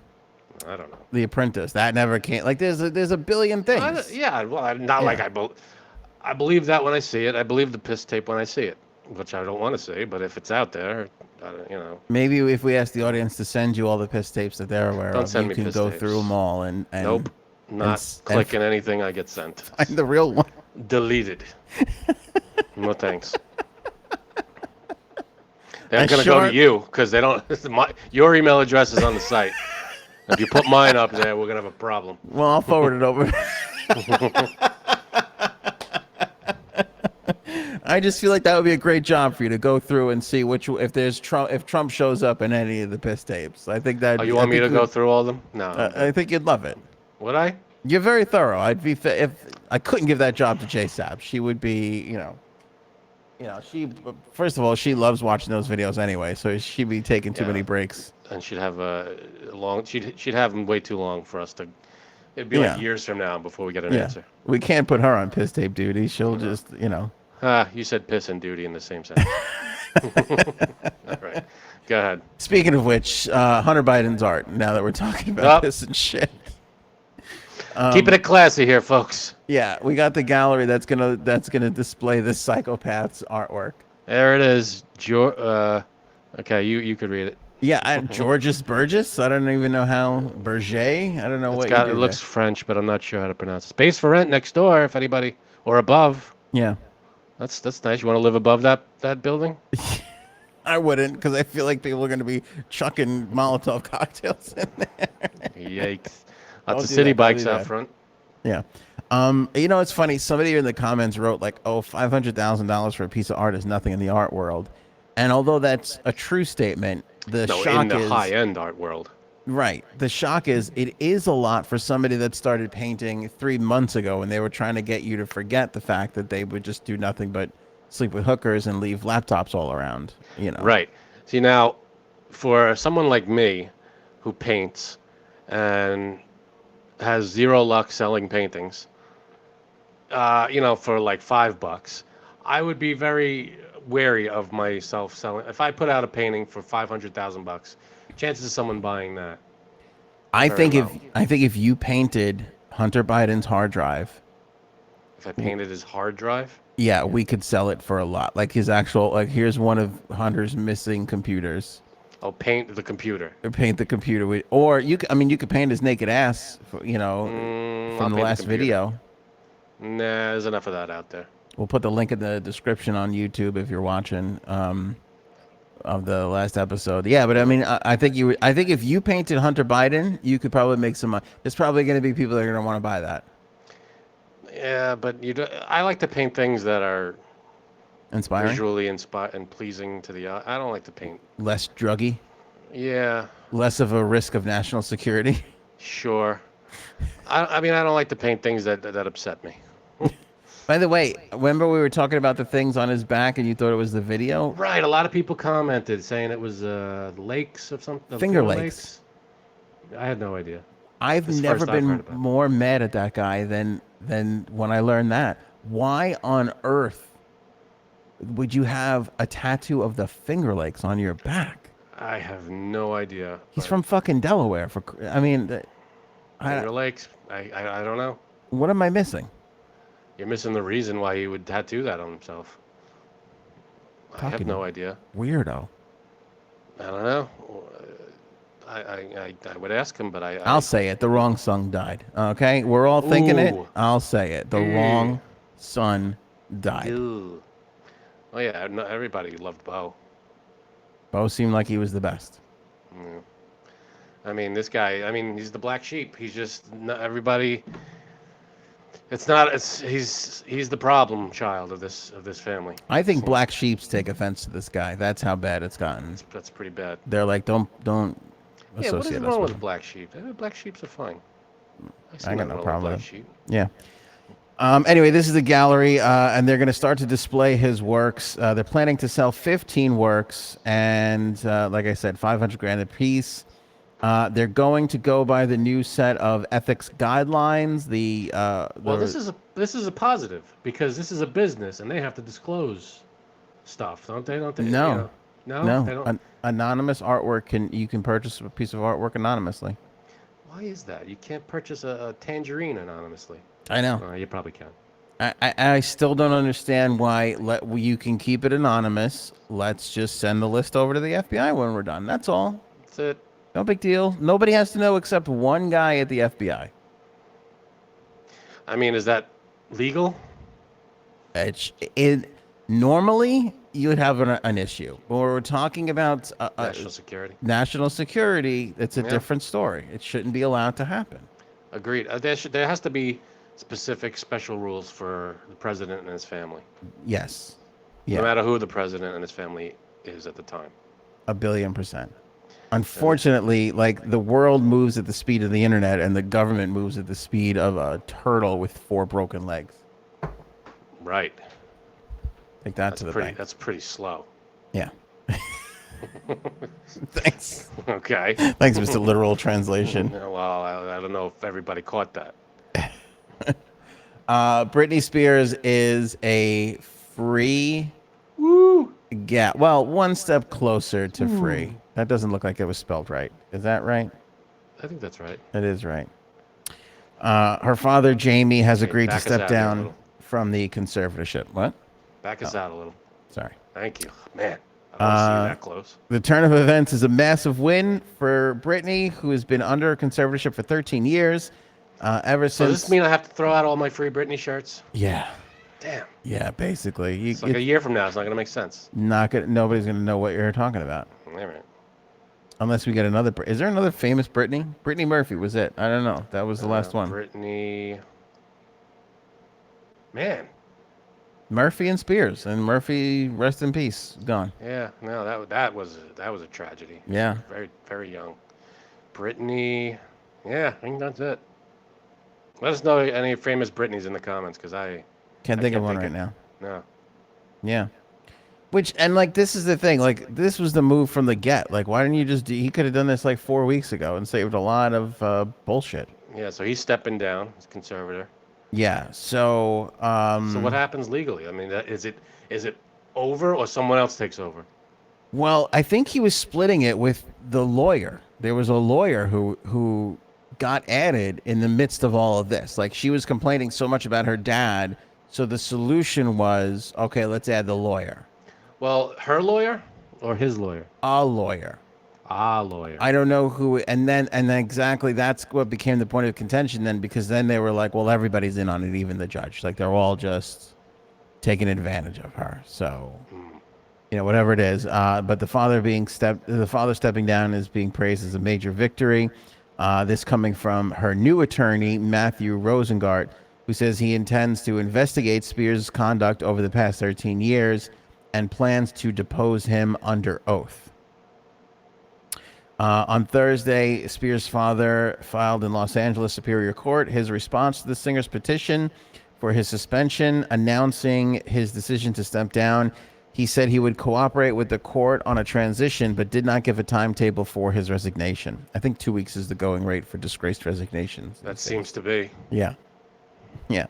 The Apprentice? That never came. Like there's a billion things. Like I believe that when I see it. I believe the piss tape when I see it. which I don't want to say, but if it's out there, Maybe if we ask the audience to send you all the piss tapes that they're aware don't of, send you me can piss go tapes. through them all and Nope, not clicking anything I get sent. Find the real one. Deleted. No thanks. They're going to go to you because they don't. Your email address is on the site. If you put mine up there, we're going to have a problem. Well, I'll forward it over. I just feel like that would be a great job for you to go through and see if Trump shows up in any of the piss tapes. I think that. Oh, you want me to go through all of them? No. I think you'd love it. Would I? You're very thorough. If I couldn't give that job to J Sab, she would be, she first of all she loves watching those videos anyway, so she'd be taking too many breaks. And she'd have she'd have them way too long for us to. It'd be like years from now before we get an answer. We can't put her on piss tape duty. She'll just, you said piss and duty in the same sentence. All right, go ahead. Speaking of which, Hunter Biden's art. Now that we're talking about piss and shit. Keeping it classy here, folks. Yeah, we got the gallery that's gonna display this psychopath's artwork. There it is. Okay, you could read it. Yeah, Georges Burgess. I don't even know how Berger. I don't know what. It looks French, but I'm not sure how to pronounce it. Space for rent next door, if anybody, or above. Yeah, that's nice. You want to live above that building? I wouldn't, because I feel like people are going to be chucking Molotov cocktails in there. Yikes. Lots of city bikes out front. Yeah. It's funny. Somebody in the comments wrote like, "Oh, $500,000 for a piece of art is nothing in the art world," and although that's a true statement, the shock in the is high-end art world. Right. The shock is it is a lot for somebody that started painting 3 months ago, and they were trying to get you to forget the fact that they would just do nothing but sleep with hookers and leave laptops all around. Right. See, now, for someone like me, who paints and has zero luck selling paintings, for like $5, I would be very wary of myself selling. If I put out a painting for $500,000, chances of someone buying that. I think if you painted Hunter Biden's hard drive. If I painted his hard drive? Yeah, we could sell it for a lot. Like his actual, here's one of Hunter's missing computers. Oh, paint the computer. Or paint the computer with, or you could paint his naked ass, from the last video. Nah, there's enough of that out there. We'll put the link in the description on YouTube if you're watching of the last episode. Yeah, but I think if you painted Hunter Biden, you could probably make some money. There's probably going to be people that are going to want to buy that. Yeah, but I like to paint things that are inspiring, visually and pleasing to the eye. I don't like to paint less druggy. Yeah. Less of a risk of national security. Sure. I don't like to paint things that upset me. By the way, remember we were talking about the things on his back and you thought it was the video? Right. A lot of people commented saying it was lakes or something. Finger lakes. I had no idea. I've never been more mad at that guy than when I learned that. Why on earth would you have a tattoo of the Finger Lakes on your back? I have no idea. He's from fucking Delaware. Finger Lakes. I don't know. What am I missing? You're missing the reason why he would tattoo that on himself. I have no idea. Weirdo. I don't know. I would ask him, but I'll say it. The wrong son died. Okay? We're all thinking it. I'll say it. The wrong son died. Ew. Oh, yeah. No, everybody loved Bo. Bo seemed like he was the best. Yeah. I mean, this guy, he's the black sheep. He's just, not everybody... He's the problem child of this family. I think black sheeps take offense to this guy. That's how bad it's gotten. That's pretty bad. They're like, don't associate us. Yeah, what is wrong with black sheep? Black sheeps are fine. I got no problem with black sheep. Yeah. Anyway, this is the gallery, and they're going to start to display his works. They're planning to sell 15 works, and like I said, $500,000 a piece. They're going to go by the new set of ethics guidelines. This is a positive because this is a business and they have to disclose stuff, don't they? No, no. They don't. Anonymous artwork you can purchase a piece of artwork anonymously. Why is that? You can't purchase a tangerine anonymously. I know. You probably can. I still don't understand why you can keep it anonymous. Let's just send the list over to the FBI when we're done. That's all. That's it. No big deal. Nobody has to know except one guy at the FBI. I mean, is that legal? It normally you would have an issue, but when we're talking about National security. national security, it's a Yeah. different story. It shouldn't be allowed to happen. Agreed. There has to be specific special rules for the president and his family. Yes. No Yeah. matter who the president and his family is at the time. 1,000,000,000%. Unfortunately, like the world moves at the speed of the internet, and the government moves at the speed of a turtle with 4 broken legs. Right. Take that to the bank. That's pretty slow. Yeah. Thanks. Okay. Thanks, Mr. Literal Translation. Well, I don't know if everybody caught that. Britney Spears is a free. Woo! Yeah. Well, one step closer to free. That doesn't look like it was spelled right. Is that right? I think that's right. It is right. Her father, Jamie, has agreed to back us step out here a down little. from the conservatorship. What? Back us out a little. Sorry. Thank you. Man, I don't see you that close. The turn of events is a massive win for Britney, who has been under conservatorship for 13 years. Ever So since. does this mean I have to throw out all my free Britney shirts? Yeah. Damn. Yeah, basically. It's like a year from now. It's not going to make sense. Nobody's gonna know what you're talking about. All right. Unless we get another. Is there another famous Britney? Britney Murphy was it? I don't know. That was the last one. Britney. Man. Murphy and Spears, and Murphy, rest in peace, gone. Yeah. No, that was a tragedy. Yeah. Very very young. Britney. Yeah, I think that's it. Let us know any famous Britneys in the comments, because I Can't think of one think right of- now. no. Yeah. Which and like this is the thing. Like this was the move from the get. Like why didn't you just? He could have done this like 4 weeks ago and saved a lot of bullshit. Yeah. So he's stepping down as conservator. Yeah. So. So what happens legally? I mean, is it over or someone else takes over? Well, I think he was splitting it with the lawyer. There was a lawyer who got added in the midst of all of this. Like she was complaining so much about her dad, so the solution was, okay, let's add the lawyer. Well, her lawyer or his lawyer? A lawyer. Lawyer. I don't know who, and then exactly that's what became the point of contention then, because then they were like, well, everybody's in on it, even the judge. Like they're all just taking advantage of her. So, you know, whatever it is. But the father stepping down is being praised as a major victory. This coming from her new attorney, Matthew Rosengart, who says he intends to investigate Spears' conduct over the past 13 years and plans to depose him under oath. On Thursday, Spears' father filed in Los Angeles Superior Court his response to the singer's petition for his suspension, announcing his decision to step down. He said he would cooperate with the court on a transition, but did not give a timetable for his resignation. I think 2 weeks is the going rate for disgraced resignations. That seems to be. Yeah. Yeah.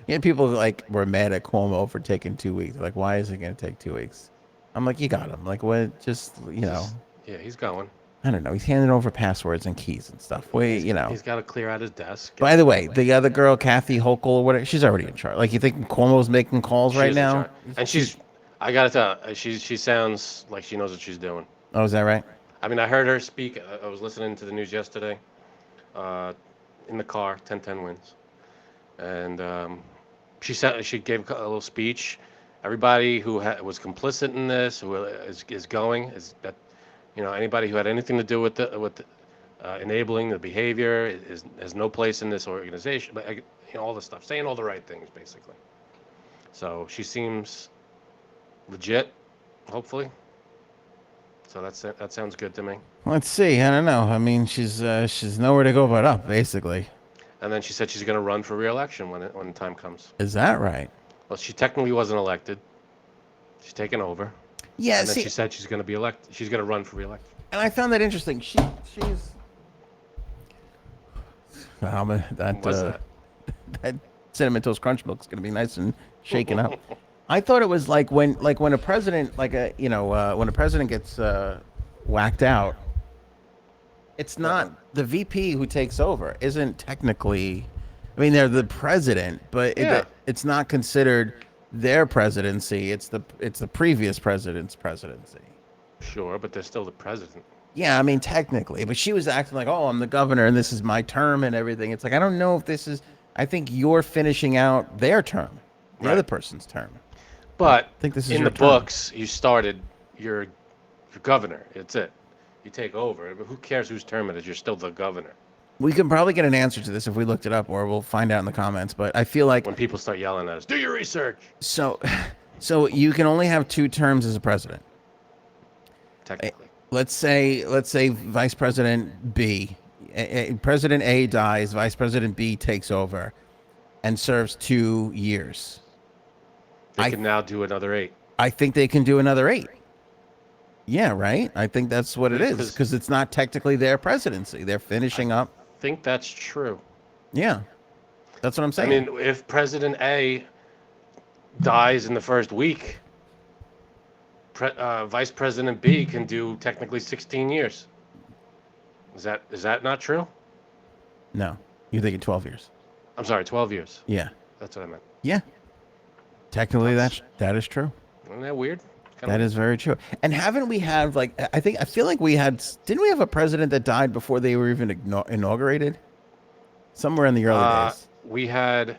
Yeah, people like were mad at Cuomo for taking 2 weeks. Like, why is it going to take 2 weeks? I'm like, you got him. Like, what? Just, you know. Yeah, he's going. I don't know. He's handing over passwords and keys and stuff. Wait, you know. He's got to clear out his desk. By the way, the other girl, Kathy Hochul or whatever, she's already in charge. Like, you think Cuomo's making calls She right is in now? charge. And I got to tell, she sounds like she knows what she's doing. Oh, is that right? I mean, I heard her speak. I was listening to the news yesterday in the car, 10-10 wins. And she gave a little speech. Everybody who was complicit in this, who is going, is that, you know, anybody who had anything to do with enabling the behavior has no place in this organization. But you know, all this stuff, saying all the right things, basically. So she seems legit, hopefully. So that sounds good to me. Let's see. I don't know. I mean, she's nowhere to go but up, basically. And then she said she's going to run for re-election when the time comes. Is that right? Well, she technically wasn't elected. She's taken over. Yeah. And then she said she's going to be elected. She's going to run for re-election. And I found that interesting. She's. What's that? That Cinnamon Toast Crunch milk is going to be nice and shaken up. I thought it was like when a president, when a president gets whacked out, it's not the VP who takes over. Isn't technically, I mean, they're the president, but Yeah. it's not considered their presidency. It's the previous president's presidency. Sure, but they're still the president. Yeah, I mean technically, but she was acting like, "Oh, I'm the governor and this is my term and everything." It's like I don't know if this is. I think you're finishing out their term, the other person's term. But I think this is in your the term. books, you started your governor. It's it. You take over. But who cares whose term it is? You're still the governor. We can probably get an answer to this if we looked it up, or we'll find out in the comments. But I feel like when people start yelling at us, do your research. So you can only have 2 terms as a president. Technically. Let's say Vice President B, President A dies, Vice President B takes over, and serves 2 years. They can now do another 8. I think they can do another 8. Yeah, right? I think that's what it is, because it's not technically their presidency. They're finishing up. I think that's true. Yeah, that's what I'm saying. I mean, if President A dies in the first week, Vice President B can do technically 16 years. Is that not true? No, you're thinking 12 years. I'm sorry, 12 years. Yeah. That's what I meant. Yeah. Technically, that is true. Isn't that weird? That is very true. And haven't we had I feel like didn't we have a president that died before they were even inaugurated? Somewhere in the early days. We had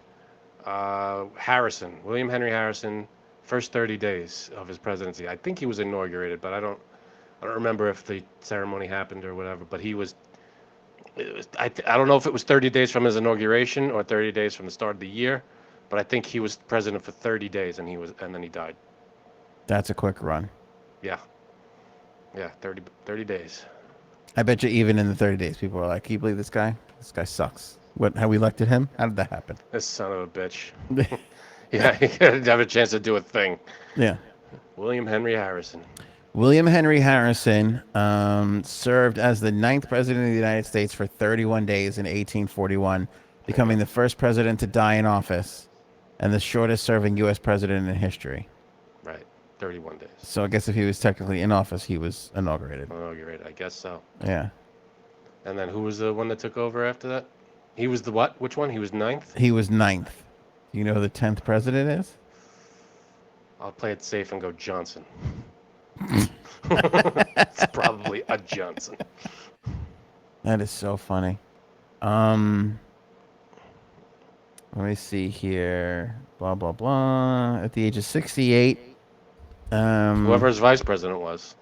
William Henry Harrison, first 30 days of his presidency. I think he was inaugurated, but I don't remember if the ceremony happened or whatever. But I don't know if it was 30 days from his inauguration or 30 days from the start of the year, but I think he was president for 30 days and then he died. That's a quick run. Yeah. Yeah, 30 days. I bet you even in the 30 days, people were like, can you believe this guy? This guy sucks. How we elected him? How did that happen? This son of a bitch. Yeah, he didn't have a chance to do a thing. Yeah. William Henry Harrison. William Henry Harrison served as the 9th president of the United States for 31 days in 1841, becoming the first president to die in office and the shortest serving U.S. president in history. Right. 31 days. So I guess if he was technically in office, he was inaugurated. I guess so. Yeah. And then who was the one that took over after that? He was the what? Which one? He was 9th? He was 9th. You know who the 10th president is? I'll play it safe and go Johnson. It's probably a Johnson. That is so funny. Let me see here. Blah, blah, blah. At the age of 68. Whoever his vice president was.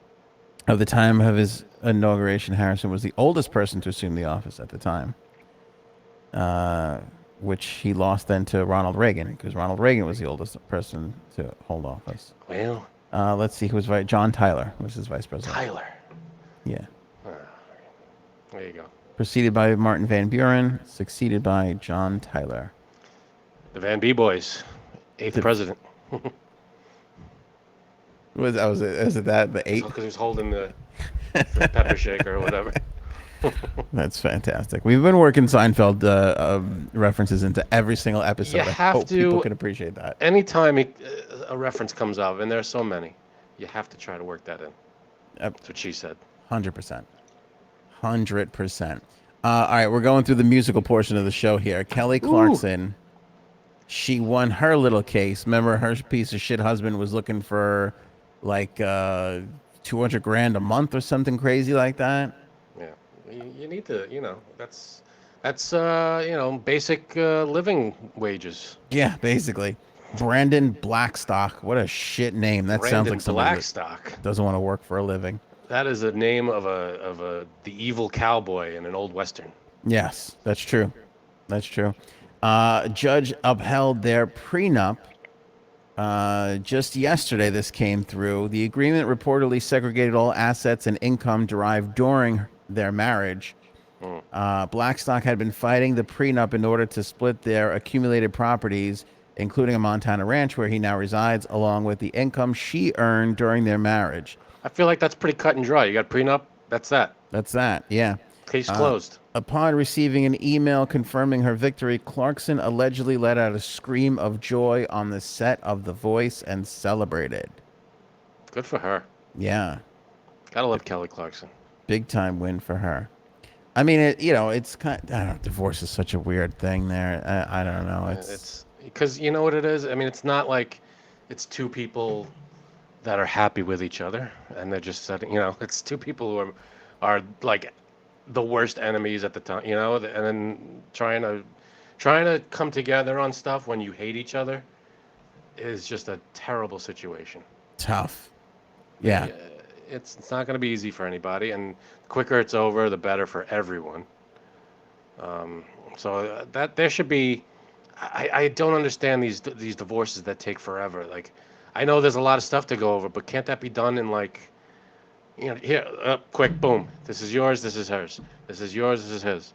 At the time of his inauguration, Harrison was the oldest person to assume the office at the time. Which he lost then to Ronald Reagan, because Ronald Reagan was the oldest person to hold office. Well. Let's see who was John Tyler was his vice president. Tyler. Yeah. There you go. Preceded by Martin Van Buren, succeeded by John Tyler. The Van B Boys, 8th president. Was it that the 8th? Because he was holding the pepper shaker or whatever. That's fantastic. We've been working Seinfeld references into every single episode. You have to. People can appreciate that. Anytime a reference comes up, and there are so many, you have to try to work that in. That's what she said. 100%. 100%. All right, we're going through the musical portion of the show here. Kelly Clarkson, she won her little case. Remember, her piece of shit husband was looking for like $200,000 a month or something crazy like that. Yeah, you need to, that's basic living wages. Yeah, basically. Brandon Blackstock. What a shit name. That sounds like somebody Blackstock doesn't want to work for a living. That is a name of the evil cowboy in an old western. Yes, that's true. That's true. Judge upheld their prenup. Just yesterday, this came through. The agreement reportedly segregated all assets and income derived during their marriage. Blackstock had been fighting the prenup in order to split their accumulated properties, including a Montana ranch where he now resides, along with the income she earned during their marriage. I feel like that's pretty cut and dry. You got prenup, that's that. That's that, yeah. Case closed. Upon receiving an email confirming her victory, Clarkson allegedly let out a scream of joy on the set of The Voice and celebrated. Good for her. Yeah. Gotta love Kelly Clarkson. Big time win for her. I mean, it's kind of, I don't know, divorce is such a weird thing there. I don't know. because you know what it is. I mean, it's not like it's two people that are happy with each other, and they're just setting. It's two people who are like the worst enemies at the time. And then trying to come together on stuff when you hate each other is just a terrible situation. Tough. Yeah. Yeah, it's not going to be easy for anybody, and the quicker it's over, the better for everyone. So that there should be. I don't understand these divorces that take forever. Like, I know there's a lot of stuff to go over, but can't that be done in like, here, quick, boom. This is yours. This is hers. This is yours. This is his.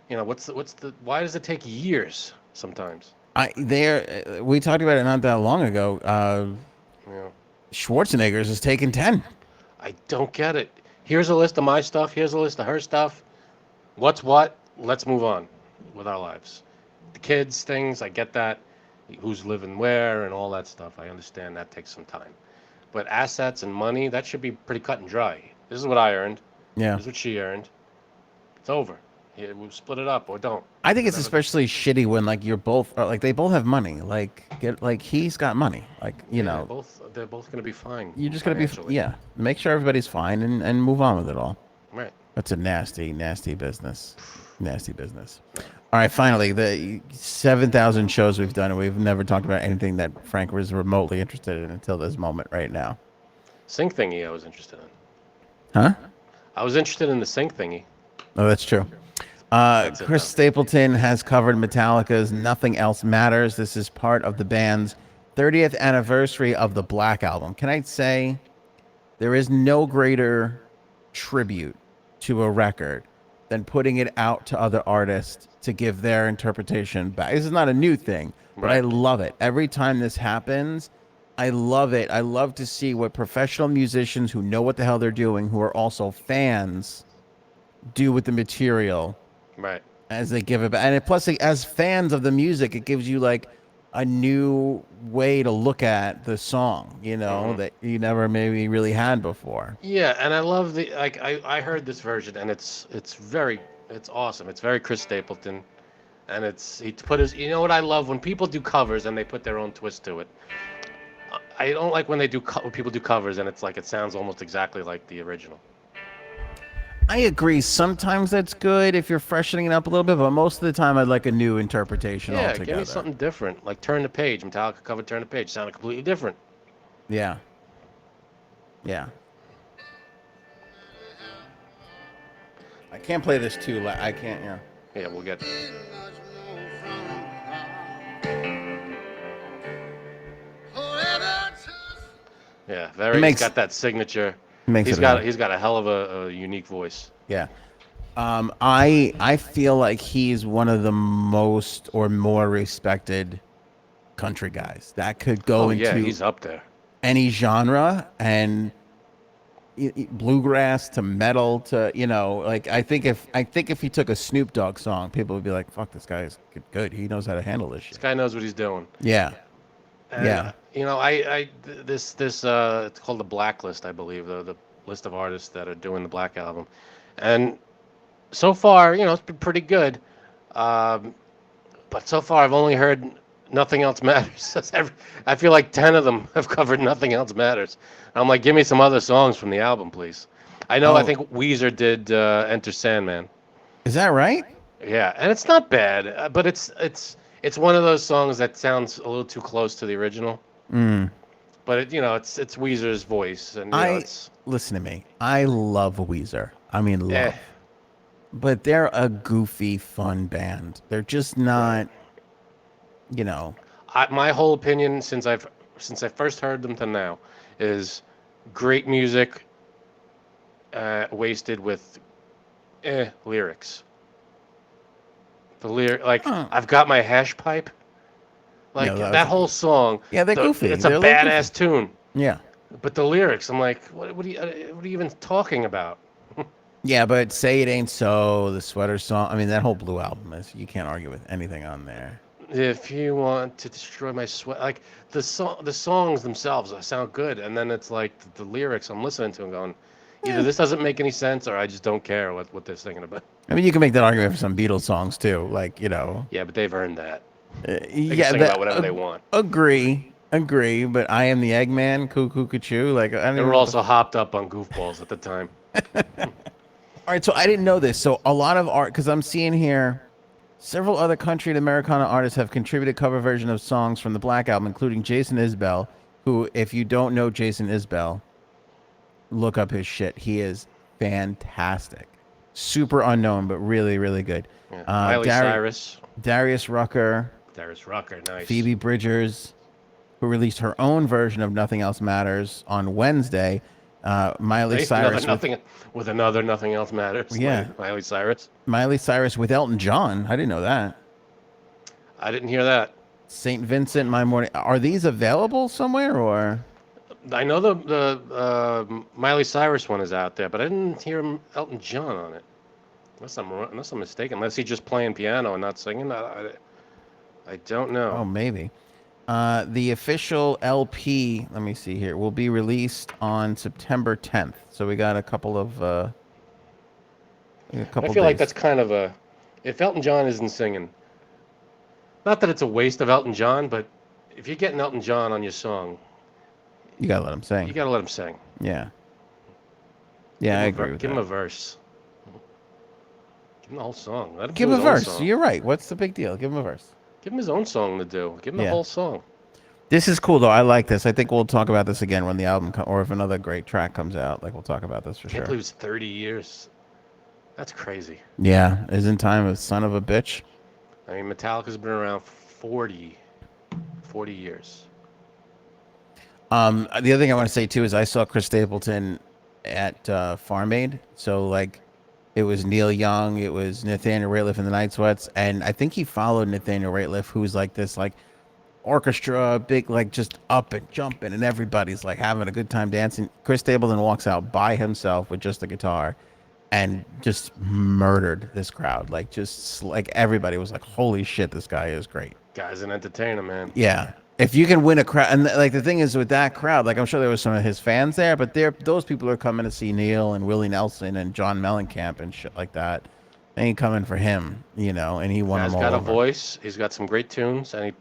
What's the why does it take years sometimes? We talked about it not that long ago. Yeah. Schwarzenegger's is taking 10. I don't get it. Here's a list of my stuff. Here's a list of her stuff. What's what? Let's move on with our lives. The kids, things, I get that. Who's living where and all that stuff. I understand that takes some time. But assets and money, that should be pretty cut and dry. This is what I earned. Yeah. This is what she earned. It's over. Yeah, we'll split it up or don't. I think it's especially shitty when like you're both like they both have money. Like he's got money. They're both going to be fine. You're just gonna be make sure everybody's fine and move on with it all. Right. That's a nasty, nasty business. Nasty business. All right, finally, the 7,000 shows we've done, and we've never talked about anything that Frank was remotely interested in until this moment right now. Sync thingy I was interested in. Huh? I was interested in the sync thingy. Oh, that's true. Chris Stapleton has covered Metallica's Nothing Else Matters. This is part of the band's 30th anniversary of the Black Album. Can I say there is no greater tribute to a record than putting it out to other artists to give their interpretation back. This is not a new thing, but I love it. Every time this happens, I love it. I love to see what professional musicians who know what the hell they're doing, who are also fans, do with the material. Right. As they give it back. And plus, as fans of the music, it gives you like a new way to look at the song, that you never maybe really had before. Yeah, and I love I heard this version, and it's awesome. It's very Chris Stapleton, and he put his. You know what I love when people do covers and they put their own twist to it. I don't like when when people do covers and it's like it sounds almost exactly like the original. I agree. Sometimes that's good if you're freshening it up a little bit, but most of the time I'd like a new interpretation altogether. Give me something different. Like Turn the Page. Metallica covered Turn the Page. Sounded completely different. Yeah. Yeah. I can't play this too loud. I can't, Yeah, we'll get Yeah, he's got that signature. He's got a hell of a unique voice. Yeah. I feel like he's one of the most or more respected country guys that could go into he's up there. Any genre, and bluegrass to metal to I think if he took a Snoop Dogg song, people would be like, fuck, this guy is good. He knows how to handle this shit. This guy knows what he's doing. Yeah. And, this it's called the Blacklist, I believe, the list of artists that are doing the Black Album, and so far, it's been pretty good, but so far I've only heard Nothing Else Matters. I feel like 10 of them have covered Nothing Else Matters. And I'm like, give me some other songs from the album, please. I know. I think Weezer did Enter Sandman. Is that right? Yeah, and it's not bad, but it's one of those songs that sounds a little too close to the original. But it's Weezer's voice, and listen to me. I love Weezer. I mean, love. But they're a goofy, fun band. They're just not, my whole opinion since I first heard them to now is great music, wasted with lyrics. I've got my hash pipe. That whole song. Yeah, they're goofy. It's a badass tune. Yeah. But the lyrics, I'm like, what are you even talking about? Yeah, but Say It Ain't So, the Sweater Song. I mean, that whole Blue album you can't argue with anything on there. If you want to destroy my sweat, the songs themselves sound good, and then it's like the lyrics I'm listening to and going, either this doesn't make any sense or I just don't care what they're singing about. I mean, you can make that argument for some Beatles songs too, Yeah, but they've earned that. They can sing about whatever they want. Agree, but I am the Eggman, cuckoo, cuckoo. Like I don't They even were know also hopped up on goofballs at the time. All right, so I didn't know this. So a lot of art, because I'm seeing here, several other country and Americana artists have contributed cover version of songs from the Black Album, including Jason Isbell, who, if you don't know Jason Isbell, look up his shit. He is fantastic. Super unknown, but really, really good. Yeah. Miley Cyrus. Darius Rucker. Nice. Phoebe Bridgers, who released her own version of Nothing Else Matters on Wednesday. Miley Cyrus with another Nothing Else Matters. Yeah. Miley Cyrus. Miley Cyrus with Elton John. I didn't know that. I didn't hear that. St. Vincent, My Morning. Are these available somewhere or? I know the Miley Cyrus one is out there, but I didn't hear Elton John on it. Unless I'm mistaken. Unless he's just playing piano and not singing. I don't know. Oh, maybe. The official LP, let me see here, will be released on September 10th. So we got a couple of I feel like that's kind of a, if Elton John isn't singing, not that it's a waste of Elton John, but if you're getting Elton John on your song, you gotta let him sing. You gotta let him sing. Yeah. Yeah, I agree with that. Give him a verse. Give him the whole song. Let him give him a verse. You're right. What's the big deal? Give him a verse. Give him his own song to do. Give him the whole song. This is cool, though. I like this. I think we'll talk about this again when the album or if another great track comes out. Like, we'll talk about this for sure. I can't believe it's 30 years. That's crazy. Yeah. Isn't time a son of a bitch? I mean, Metallica's been around 40 years. The other thing I want to say, too, is I saw Chris Stapleton at Farm Aid. So, like, it was Neil Young, it was Nathaniel Rateliff and the Night Sweats, and I think he followed Nathaniel Rateliff, who's like this like orchestra, big like just up and jumping, and everybody's like having a good time dancing. Chris Stapleton walks out by himself with just a guitar, and just murdered this crowd. Like just like everybody was like, "Holy shit, this guy is great." Guy's an entertainer, man. Yeah. If you can win a crowd, and like the thing is with that crowd, like I'm sure there was some of his fans there, but those people are coming to see Neil and Willie Nelson and John Mellencamp and shit like that. They ain't coming for him, you know. And he won them all over. He's got a voice. He's got some great tunes, and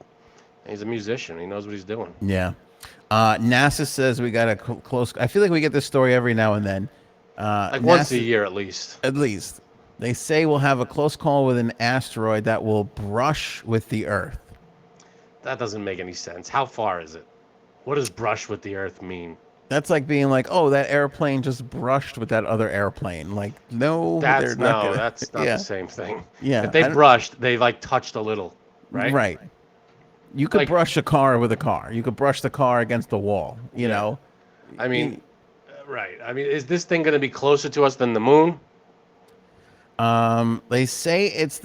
he's a musician. He knows what he's doing. Yeah. NASA says we got a close. I feel like we get this story every now and then. Like once a year, at least. At least they say we'll have a close call with an asteroid that will brush with the Earth. That doesn't make any sense. How far is it? What does brush with the Earth mean? That's like being like, oh, that airplane just brushed with that other airplane. Like, no, that's not the same thing. Yeah. If they brushed, they like touched a little, right? Right. You could brush a car with a car. You could brush the car against the wall, you know? I mean, right. I mean, is this thing going to be closer to us than the moon? They say it's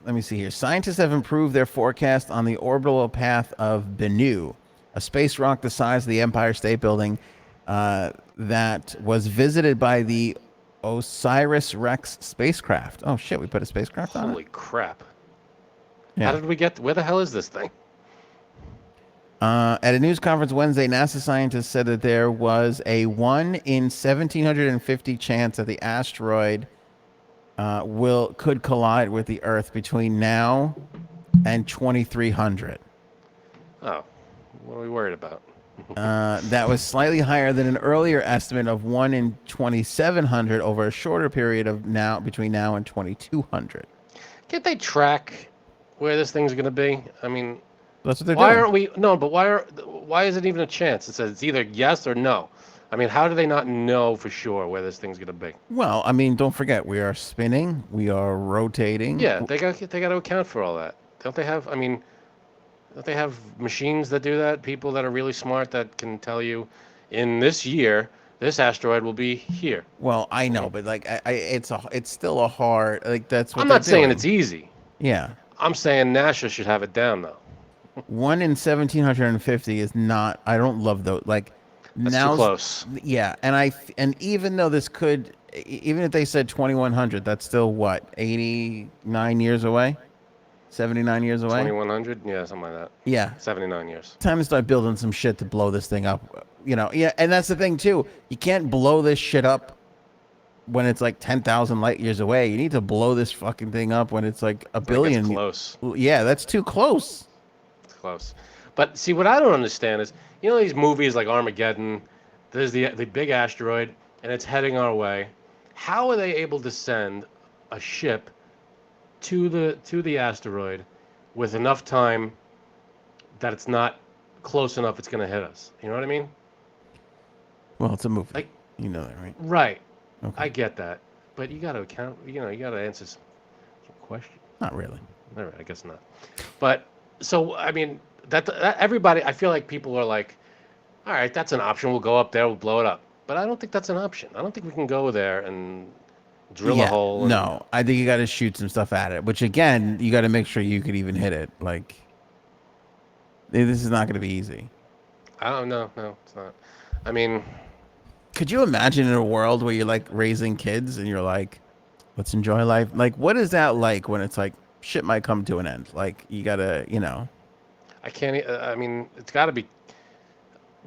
let me see here. Scientists have improved their forecast on the orbital path of Bennu, a space rock the size of the Empire State Building that was visited by the OSIRIS-REx spacecraft. Oh, shit, we put a spacecraft on it? Holy crap. Yeah. How did we get... Where the hell is this thing? At a news conference Wednesday, NASA scientists said that there was a 1 in 1,750 chance that the asteroid could collide with the Earth between now and 2300. Oh, what are we worried about? That was slightly higher than an earlier estimate of 1 in 2700 over a shorter period of between now and 2200. Can't they track where this thing's going to be? I mean, that's what they're doing. Why aren't we? No, but why is it even a chance? It says it's either yes or no. I mean, how do they not know for sure where this thing's going to be? Well, I mean, don't forget, we are spinning, we are rotating. Yeah, they got to account for all that. Don't they have? I mean, don't they have machines that do that? People that are really smart that can tell you, in this year, this asteroid will be here. Well, I know, but like, it's still a hard like that's what I'm not saying it's easy. Yeah, I'm saying NASA should have it down though. 1 in 1,750 is not. I don't love those. Like, that's too close. Yeah, and even though this could, even if they said 2,100, that's still what 89 years away, 79 years away. 2,100, yeah, something like that. Yeah, 79 years. Time to start building some shit to blow this thing up. You know, yeah, and that's the thing too. You can't blow this shit up when it's like 10,000 light years away. You need to blow this fucking thing up when it's like a When it gets billion. close. Yeah, that's too close. It's close. But see, what I don't understand is, these movies like Armageddon, there's the big asteroid, and it's heading our way. How are they able to send a ship to the asteroid with enough time that it's not close enough it's going to hit us? You know what I mean? Well, it's a movie. Like, you know that, right? right. Okay. I get that. But you got to account, you got to answer some questions. Not really. All right, I guess not. But so I mean that everybody, I feel like people are like, all right, that's an option. We'll go up there, we'll blow it up. But I don't think that's an option. I don't think we can go there and drill a hole. No, I think you got to shoot some stuff at it. Which again, you got to make sure you could even hit it. Like, this is not going to be easy. I don't know. No, it's not. I mean, could you imagine in a world where you're like raising kids and you're like, let's enjoy life? Like, what is that like when it's like shit might come to an end? Like, you gotta, I can't. I mean, it's got to be.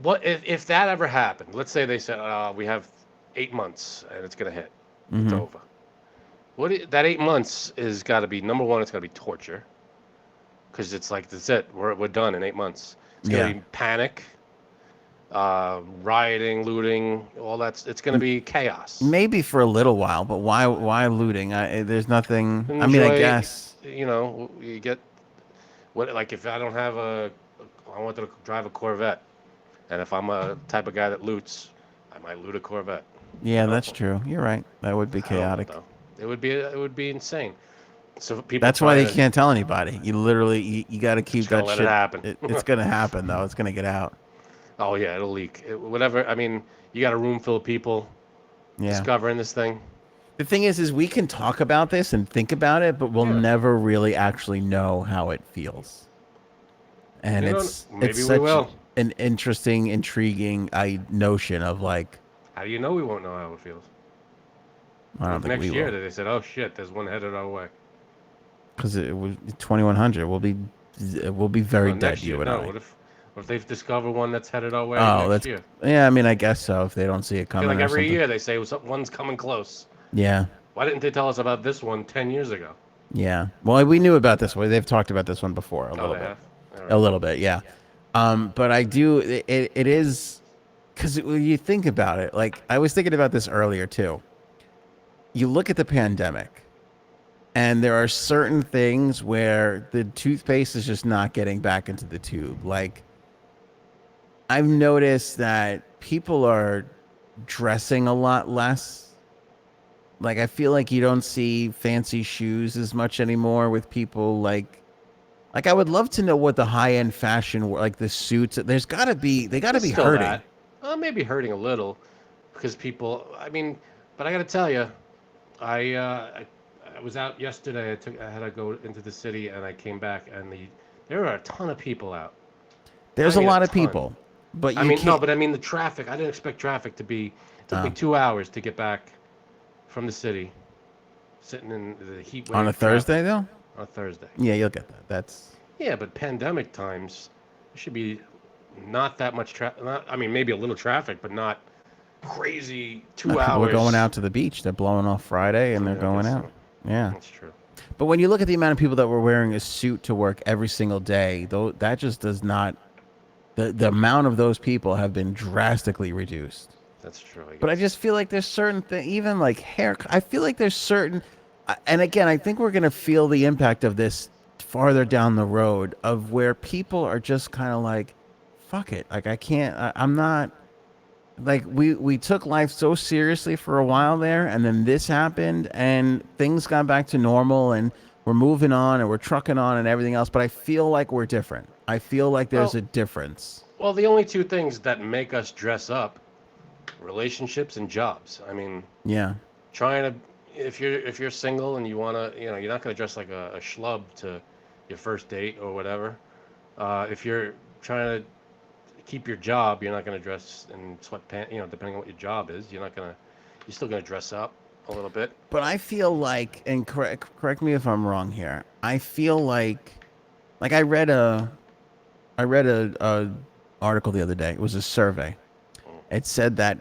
What if that ever happened? Let's say they said we have 8 months and it's gonna hit. It's over. That 8 months is got to be, number one. It's got to be torture, because it's like, that's it. We're done in 8 months. It's gonna be panic, rioting, looting, all that. It's gonna be chaos. Maybe for a little while, but why looting? There's nothing. Enjoy, I mean, I guess you get what, like, if I don't have I wanted to drive a Corvette, and if I'm a type of guy that loots, I might loot a Corvette. Yeah, that's true. You're right. That would be chaotic. It would be insane. So people. That's why they can't tell anybody. You literally you got to keep that let shit. It happen. It's gonna happen though. It's gonna get out. Oh yeah, it'll leak. Whatever. I mean, you got a room full of people discovering this thing. The thing is we can talk about this and think about it, but we'll never really actually know how it feels. And it's such an interesting, intriguing notion of like. How do you know we won't know how it feels? I don't think next year they said, "Oh shit, there's one headed our way." Because it was 2100. We'll be very dead. You and I. What if they've discovered one that's headed our way next year? Yeah, I mean, I guess so. If they don't see it coming, I feel like every year they say one's coming close. Yeah. Why didn't they tell us about this one 10 years ago? Yeah. Well, we knew about this one. They've talked about this one before a little bit. Right. A little bit, yeah. But I do. It is, because when you think about it, like I was thinking about this earlier too. You look at the pandemic, and there are certain things where the toothpaste is just not getting back into the tube. Like, I've noticed that people are dressing a lot less. Like, I feel like you don't see fancy shoes as much anymore with people. Like I would love to know what the high-end fashion, like the suits, they got to be hurting. Maybe hurting a little, because people, I mean, but I got to tell you, I was out yesterday. I had to go into the city, and I came back, and there are a ton of people out. There's a lot of people, but I mean, no, but I mean the traffic. I didn't expect traffic to be. It took me 2 hours to get back from the city, sitting in the heat wave. On a Thursday, though. On a Thursday. Yeah, you'll get that. Yeah, but pandemic times, there should be not that much traffic. I mean, maybe a little traffic, but not crazy 2 hours. People are going out to the beach. They're blowing off Friday, and they're going out. Yeah, that's true. But when you look at the amount of people that were wearing a suit to work every single day, though, that just does not. The amount of those people have been drastically reduced. That's true. But I just feel like there's certain things, even like hair. I feel like there's certain, and again, I think we're gonna feel the impact of this farther down the road, of where people are just kind of like, fuck it. Like, I can't. I'm not. Like, we took life so seriously for a while there, and then this happened, and things got back to normal, and we're moving on, and we're trucking on, and everything else. But I feel like we're different. I feel like there's a difference. Well, the only two things that make us dress up: relationships and jobs. I mean, yeah. Trying to, if you're single and you wanna, you're not gonna dress like a schlub to your first date or whatever. If you're trying to keep your job, you're not going to dress in sweatpants, depending on what your job is. You're still going to dress up a little bit. But I feel like, and correct me if I'm wrong here, I feel like I read a article the other day. It was a survey. It said that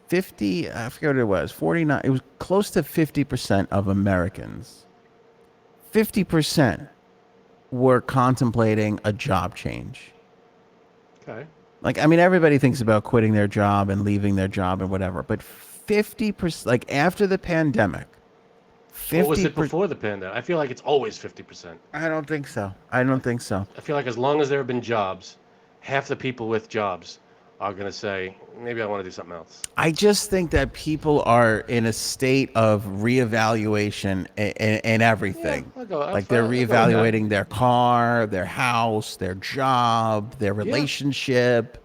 50, I forget what it was, 49, it was close to 50% of Americans, 50% were contemplating a job change. Okay. Like, I mean, everybody thinks about quitting their job and leaving their job and whatever, but 50%, like after the pandemic, What was it 50%, before the pandemic? I feel like it's always 50%. I don't think so. I don't think so. I feel like as long as there have been jobs, half the people with jobs are going to say, maybe I want to do something else. I just think that people are in a state of reevaluation in Yeah, everything. I'll go. Like they're I'll go with that. reevaluating their car, their house, their job, their Yeah, relationship.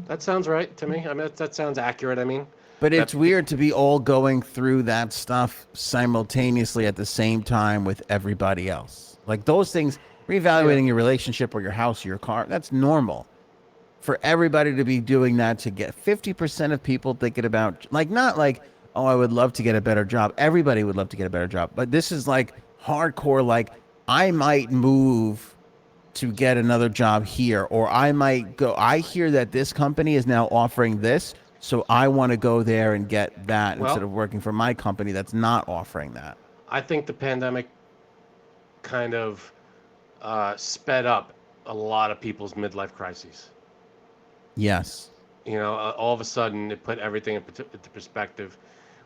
that sounds right to me. I mean, that sounds accurate. I mean, But that it's weird to be all going through that stuff simultaneously at the same time with everybody else. Like those things, yeah. reevaluating your relationship or your house or your car, that's normal. For everybody to be doing that, to get 50% of people thinking about, like, not like, oh, I would love to get a better job. Everybody would love to get a better job. But this is like hardcore, like, I might move to get another job here, or I might go. I hear that this company is now offering this, so I want to go there and get that instead Well, of working for my company that's not offering that. I think the pandemic kind of sped up a lot of people's midlife crises. Yes. All of a sudden, it put everything into perspective.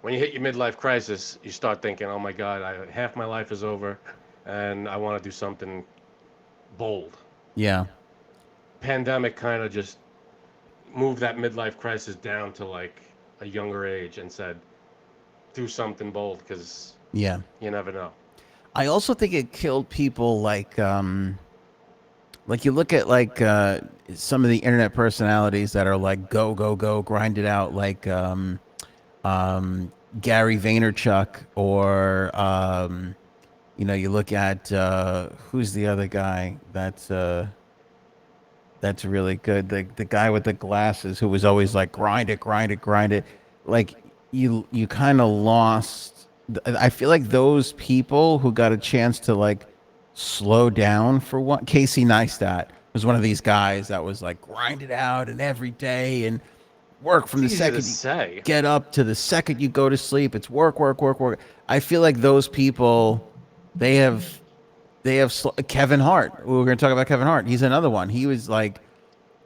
When you hit your midlife crisis, you start thinking, "Oh my God, half my life is over, and I want to do something bold." Yeah. Pandemic kind of just moved that midlife crisis down to like a younger age and said, "Do something bold, because Yeah. you never know." I also think it killed people like you look at some of the internet personalities that are like go go go grind it out like Gary Vaynerchuk or you look at who's the other guy that's really good, the guy with the glasses who was always like grind it grind it grind it, like you kind of lost. I feel like those people who got a chance to like slow down for one. Casey Neistat was one of these guys that was like grind it out and every day and work from It's the easy to second you say. get up to the second you go to sleep. It's work, work, work, work. I feel like those people, they have Kevin Hart. We were going to talk about Kevin Hart. He's another one. He was like,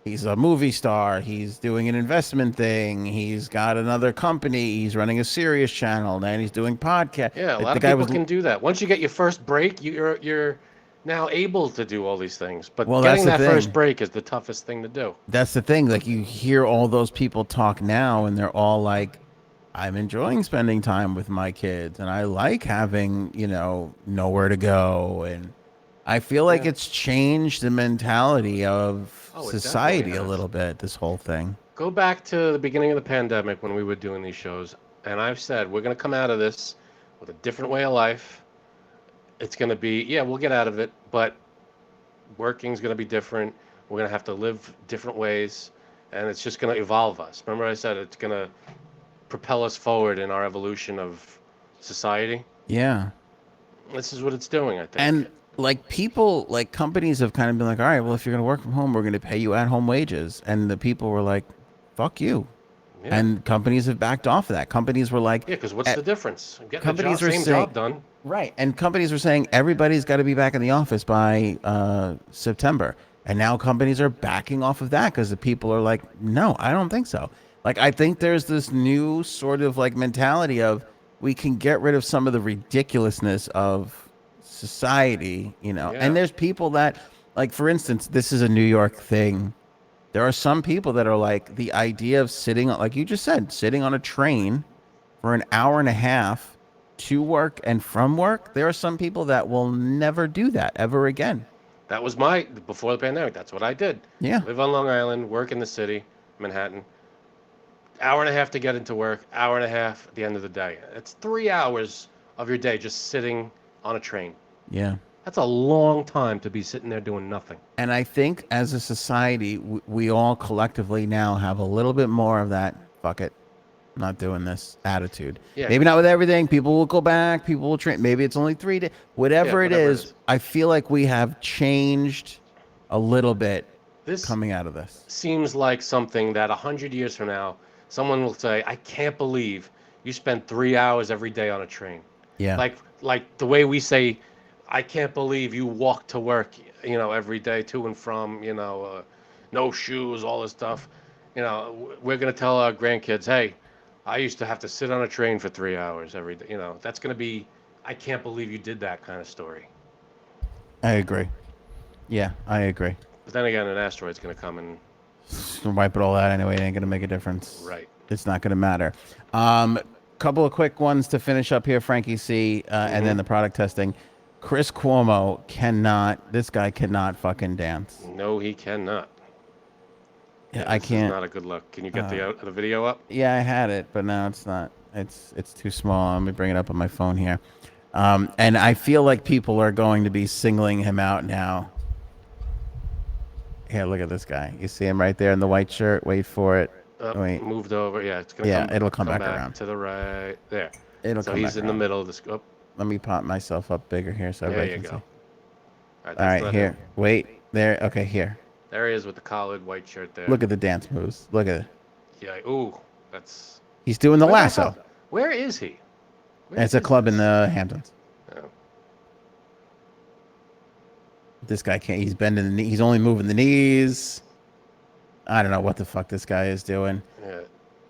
he's a movie star. He's doing an investment thing. He's got another company. He's running a serious channel. Then he's doing podcast. Yeah, a lot The of guy people was can do that. Once you get your first break, you're now able to do all these things. But well. That's getting the that first thing. break is the toughest thing to do. That's the thing. Like you hear all those people talk now, and they're all like, "I'm enjoying spending time with my kids, and I like having nowhere to go." And I feel like Yeah. it's changed the mentality of Oh, it definitely society a has. little bit. This whole thing. Go back to the beginning of the pandemic when we were doing these shows, and I've said we're going to come out of this with a different way of life. It's going to be, yeah, we'll get out of it, but working's going to be different. We're going to have to live different ways, and it's just going to evolve us. Remember I said it's going to propel us forward in our evolution of society? Yeah. This is what it's doing, I think. And like people, like companies have kind of been like, all right, well, if you're going to work from home, we're going to pay you at home wages. And the people were like, fuck you. Yeah. And companies have backed off of that. Companies were like, Yeah, because what's the difference? I'm getting a companies job, were same saying, job done. right. And companies were saying everybody's got to be back in the office by September. And now companies are backing off of that because the people are like, no, I don't think so. Like, I think there's this new sort of like mentality of we can get rid of some of the ridiculousness of society, Yeah. and there's people that, like, for instance, this is a New York thing. There are some people that are like the idea of sitting, like you just said, sitting on a train for an hour and a half to work and from work. There are some people that will never do that ever again. That was before the pandemic, that's what I did. Yeah. Live on Long Island, work in the city, Manhattan. Hour and a half to get into work, hour and a half at the end of the day. It's 3 hours of your day just sitting on a train. Yeah. That's a long time to be sitting there doing nothing. And I think as a society, we all collectively now have a little bit more of that, fuck it, I'm not doing this attitude. Yeah, Maybe not with everything. People will go back. People will train. Maybe it's only 3 days. Whatever it is, I feel like we have changed a little bit this coming out of this. seems like something that 100 years from now, someone will say, "I can't believe you spend 3 hours every day on a train." Yeah. Like the way we say, "I can't believe you walk to work, every day to and from, no shoes, all this stuff." We're gonna tell our grandkids, "Hey, I used to have to sit on a train for 3 hours every day." That's gonna be, "I can't believe you did that" kind of story. I agree. Yeah, I agree. But then again, an asteroid's gonna come and Wipe it all out anyway. It ain't gonna make a difference. right. It's not gonna matter. Couple of quick ones to finish up here, Frankie C, and then the product testing. Chris Cuomo cannot. This guy cannot fucking dance. No, he cannot. Yeah, Yeah, I this can't. is not a good look. Can you get the video up? Yeah, I had it, but now it's not. It's too small. Let me bring it up on my phone here. And I feel like people are going to be singling him out now. Here, look at this guy. You see him right there in the white shirt. Wait for it. Wait. Moved over. Yeah, it's gonna. Yeah, come, it'll come back back around. to the right there. It'll So come he's back in around. the middle of this. Oh, Let me pop myself up bigger here so there everybody you can go. see. All All right, not here. him. Wait. There. Okay, here. There he is with the collared white shirt there. Look at the dance moves. Look at it. Yeah. Ooh, that's. He's doing the Where lasso. hell- Where is he? Where It's a is club in this? the Hamptons. Oh. This guy can't. He's bending the knee. He's only moving the knees. I don't know what the fuck this guy is doing. Yeah.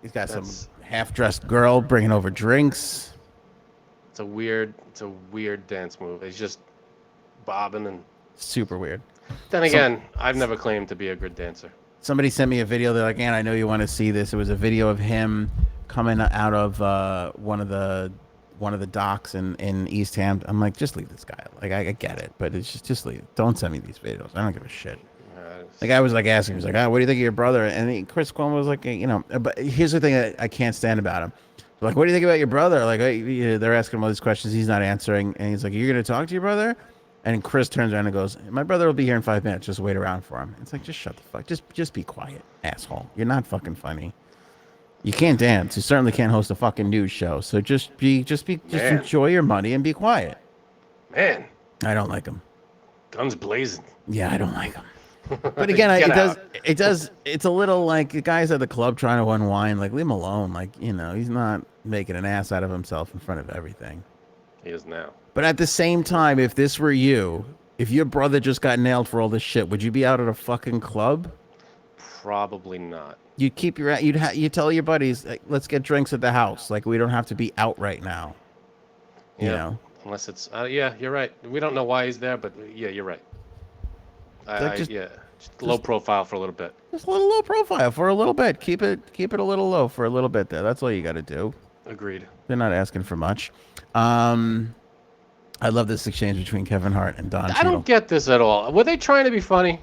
He's got some That's- half-dressed girl bringing over drinks. It's a weird dance move. He's just bobbing and. Super weird. Then again, I've never claimed to be a good dancer. Somebody sent me a video. They're like, "Ann, I know you want to see this." It was a video of him coming out of one of the docks in East Hampton. I'm like, just leave this guy. Like, I get it, but it's just leave. Don't send me these videos. I don't give a shit. The guy was like asking, he was like, what do you think of your brother? And Chris Cuomo was like, but here's the thing that I can't stand about him. Like, what do you think about your brother? Like, they're asking him all these questions. He's not answering. And he's like, you're going to talk to your brother? And Chris turns around and goes, my brother will be here in 5 minutes. Just wait around for him. It's like, just shut the fuck. Just be quiet, asshole. You're not fucking funny. You can't dance. You certainly can't host a fucking news show. So just enjoy your money and be quiet. Man, I don't like him. guns blazing. Yeah, I don't like him. But again, it's a little like the guys at the club trying to unwind. Like, leave him alone. Like, he's not making an ass out of himself in front of everything. He is now. But at the same time, if this were you, if your brother just got nailed for all this shit, would you be out at a fucking club? Probably not. You'd keep you tell your buddies, like, let's get drinks at the house. Like, we don't have to be out right now. You know? Unless it's, yeah, you're right. We don't know why he's there, but yeah, you're right. Just low profile for a little bit. Just a little low profile for a little bit. Keep it a little low for a little bit there. That's all you got to do. Agreed. They're not asking for much. I love this exchange between Kevin Hart and Don Cheadle. I don't get this at all. Were they trying to be funny?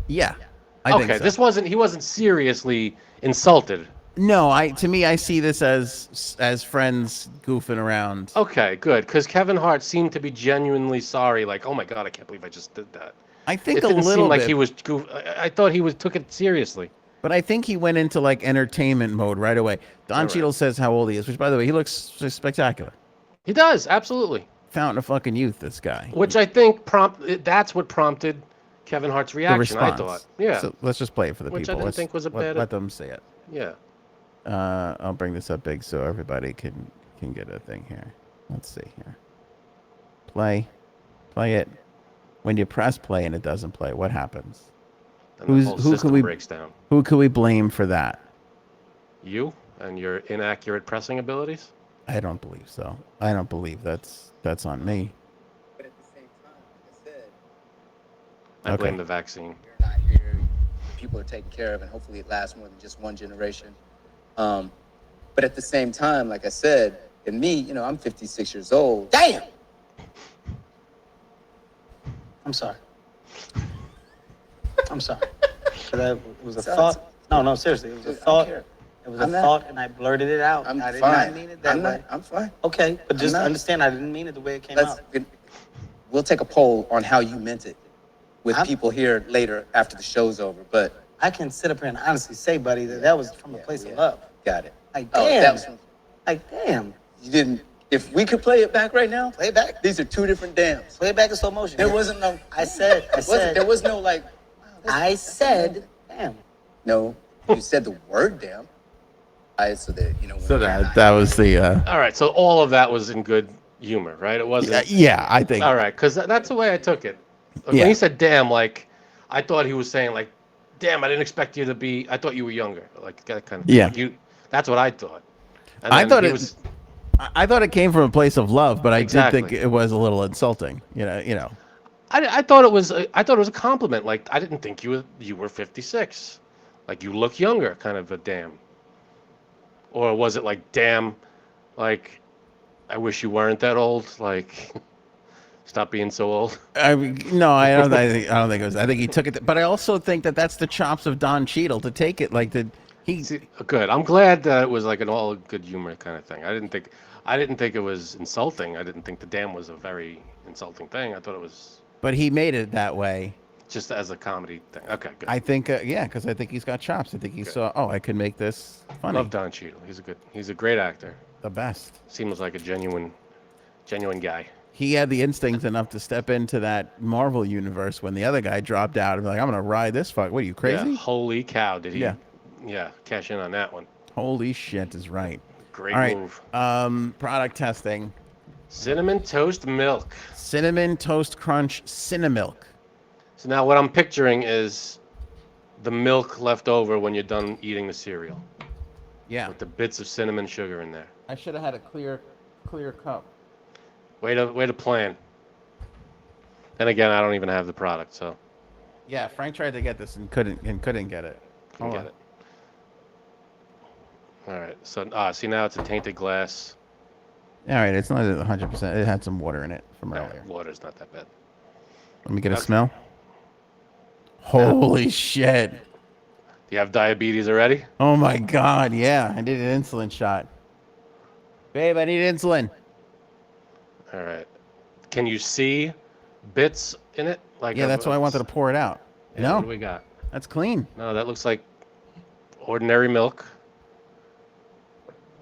Yeah. I think so. He wasn't seriously insulted. No, to me I see this as friends goofing around. Okay, good, because Kevin Hart seemed to be genuinely sorry. Like, oh my god, I can't believe I just did that. I think it didn't little seem like bit. he was. I thought he took it seriously. But I think he went into like entertainment mode right away. Don Cheadle says how old he is, which by the way, he looks just spectacular. He does, absolutely. Fountain of fucking youth, this guy. Which I think that's what prompted Kevin Hart's reaction. I thought, yeah. So let's just play it for the Which people. I didn't think was a bad. Let them see it. Yeah. I'll bring this up big so everybody can get a thing here. Let's see here. Play it. When you press play and it doesn't play, what happens? And the whole system breaks down. Who can we blame for that? You and your inaccurate pressing abilities? I don't believe so. I don't believe that's on me. But at the same time, like I said, I blame the vaccine. you're not here. People are taken care of, and hopefully it lasts more than just one generation. But at the same time, like I said, and me, I'm 56 years old. Damn! I'm sorry. I'm sorry. It was a thought. No, seriously. It was a thought. It was a thought, and I blurted it out. I'm I did fine. not mean it that way. I'm fine. Okay, but just understand I didn't mean it the way it came out. We'll take a poll on how you meant it with people here later after the show's over, but... I can sit up here and honestly say, buddy, that was from a place of love. Got it. Like, damn. That was from... Like, damn. You didn't... If we could play it back right now... Play it back. These are two different dams. Play it back in slow motion. There wasn't no... I said... There was no, like... I said, damn. No, you said the word damn. so that So that was the. All right, so all of that was in good humor, right? It wasn't. Yeah, I think. All right, because that's the way I took it. Like, Yeah. when he said "damn," like I thought he was saying like, "Damn, I didn't expect you to be. I thought you were younger." Like that kind of thing. Yeah. That's what I thought. And I then thought he it. was. I thought it came from a place of love, but I Exactly. did think it was a little insulting. You know. I thought it was. I thought it was a compliment. Like I didn't think you were 56. Like you look younger, kind of a damn. Or was it like damn, like I wish you weren't that old. Like stop being so old. No, I don't. I don't think it was. I think he took it, but I also think that that's the chops of Don Cheadle to take it like the he. See, good. I'm glad that it was like an all good humor kind of thing. I didn't think it was insulting. I didn't think the damn was a very insulting thing. I thought it was But he made it that way. just as a comedy thing. Okay, good. I think, yeah, because I think he's got chops. I think he saw, oh, I could make this funny. Love Don Cheadle. He's a great actor. The best. Seems like a genuine guy. He had the instincts enough to step into that Marvel universe when the other guy dropped out and be like, I'm gonna ride this fuck. What are you, crazy? Yeah, holy cow! Did he? Yeah. Yeah, cash in on that one. Holy shit is right. Great All right. move. Product testing. Cinnamon toast milk. Cinnamon Toast Crunch Cinnamilk. So now what I'm picturing is the milk left over when you're done eating the cereal. Yeah. With the bits of cinnamon sugar in there. I should have had a clear cup. Way to plan. And again, I don't even have the product, so Yeah, Frank tried to get this and couldn't get it. couldn't get it. All right. So see now it's a tainted glass. All right, it's not 100%. It had some water in it from All earlier. right, water's not that bad. Let me get a Okay. smell. Holy shit. Do you have diabetes already? Oh my god, yeah. I need an insulin shot. Babe, I need insulin. All right. Can you see bits in it? Like Yeah, that's why I wanted to pour it out. Yeah, what do No, we got? that's clean. No, that looks like ordinary milk.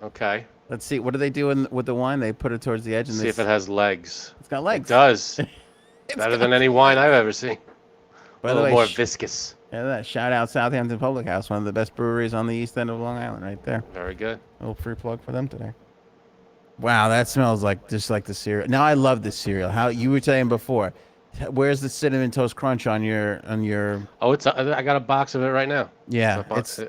Okay. Let's see. What do they do with the wine? They put it towards the edge and See if it has legs. it's got It legs. does. Better than any wine I've ever seen. By A the little way, more viscous. yeah, that shout out Southampton Public House, one of the best breweries on the east end of Long Island, right there. Very good. A little free plug for them today. Wow, that smells like just like the cereal. Now I love this cereal. How you were saying before. Where's the cinnamon toast crunch on your? Oh, I got a box of it right now. Yeah, It's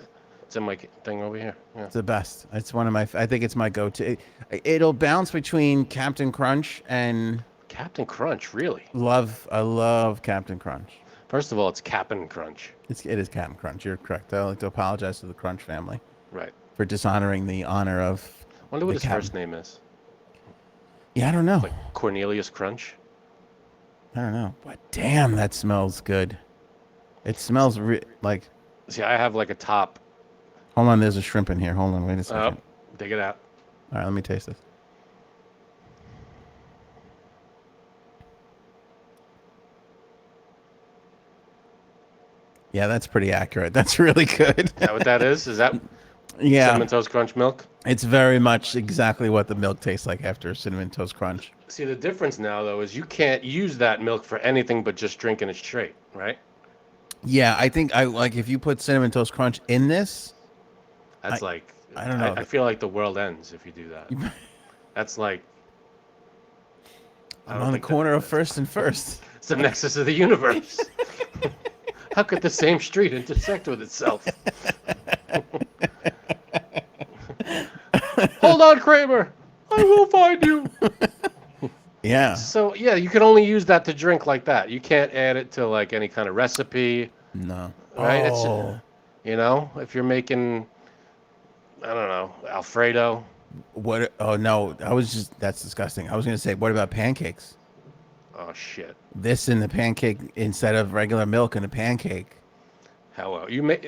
in my thing over here. Yeah. it's the best. It's one of my. I think it's my go-to. It'll bounce between Captain Crunch and Captain Crunch, really? I love Captain Crunch. First of all, it's Cap'n Crunch. It is Captain Crunch. You're correct. I'd like to apologize to the Crunch family Right. for dishonoring the honor of. Wonder what the his Captain. first name is. Yeah, I don't know. Like Cornelius Crunch? I don't know. But damn, that smells good. It smells like. See, I have like a top. Hold on, there's a shrimp in here. Hold on, wait a second. Dig it out. All right, let me taste this. Yeah, that's pretty accurate. That's really good. Is that what that is? Is that Yeah, Cinnamon Toast Crunch milk? it's very much exactly what the milk tastes like after Cinnamon Toast Crunch. See, the difference now, though, is you can't use that milk for anything but just drinking it straight, right? Yeah, I think I like if you put Cinnamon Toast Crunch in this. That's I don't know. I feel like the world ends if you do that. That's like. I I'm don't on the think corner of First and First. It's the nexus of the universe. How could the same street intersect with itself? Hold on, Kramer. I will find you. Yeah. So, yeah, you can only use that to drink like that. You can't add it to, like, any kind of recipe, No. right? Oh. If you're making, I don't know, Alfredo. What? Oh no! That's disgusting. I was gonna say, what about pancakes? Oh, shit. This in the pancake instead of regular milk in a pancake. Hello.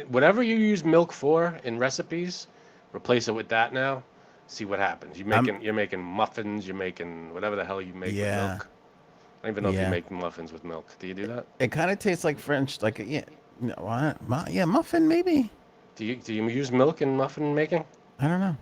Whatever you use milk for in recipes, replace it with that now. See what happens. You're making muffins. You're making whatever the hell you make with milk. I don't even know if you make muffins with milk. Do you do that? It kind of tastes like French, like muffin maybe. Do you use milk in muffin making? I don't know.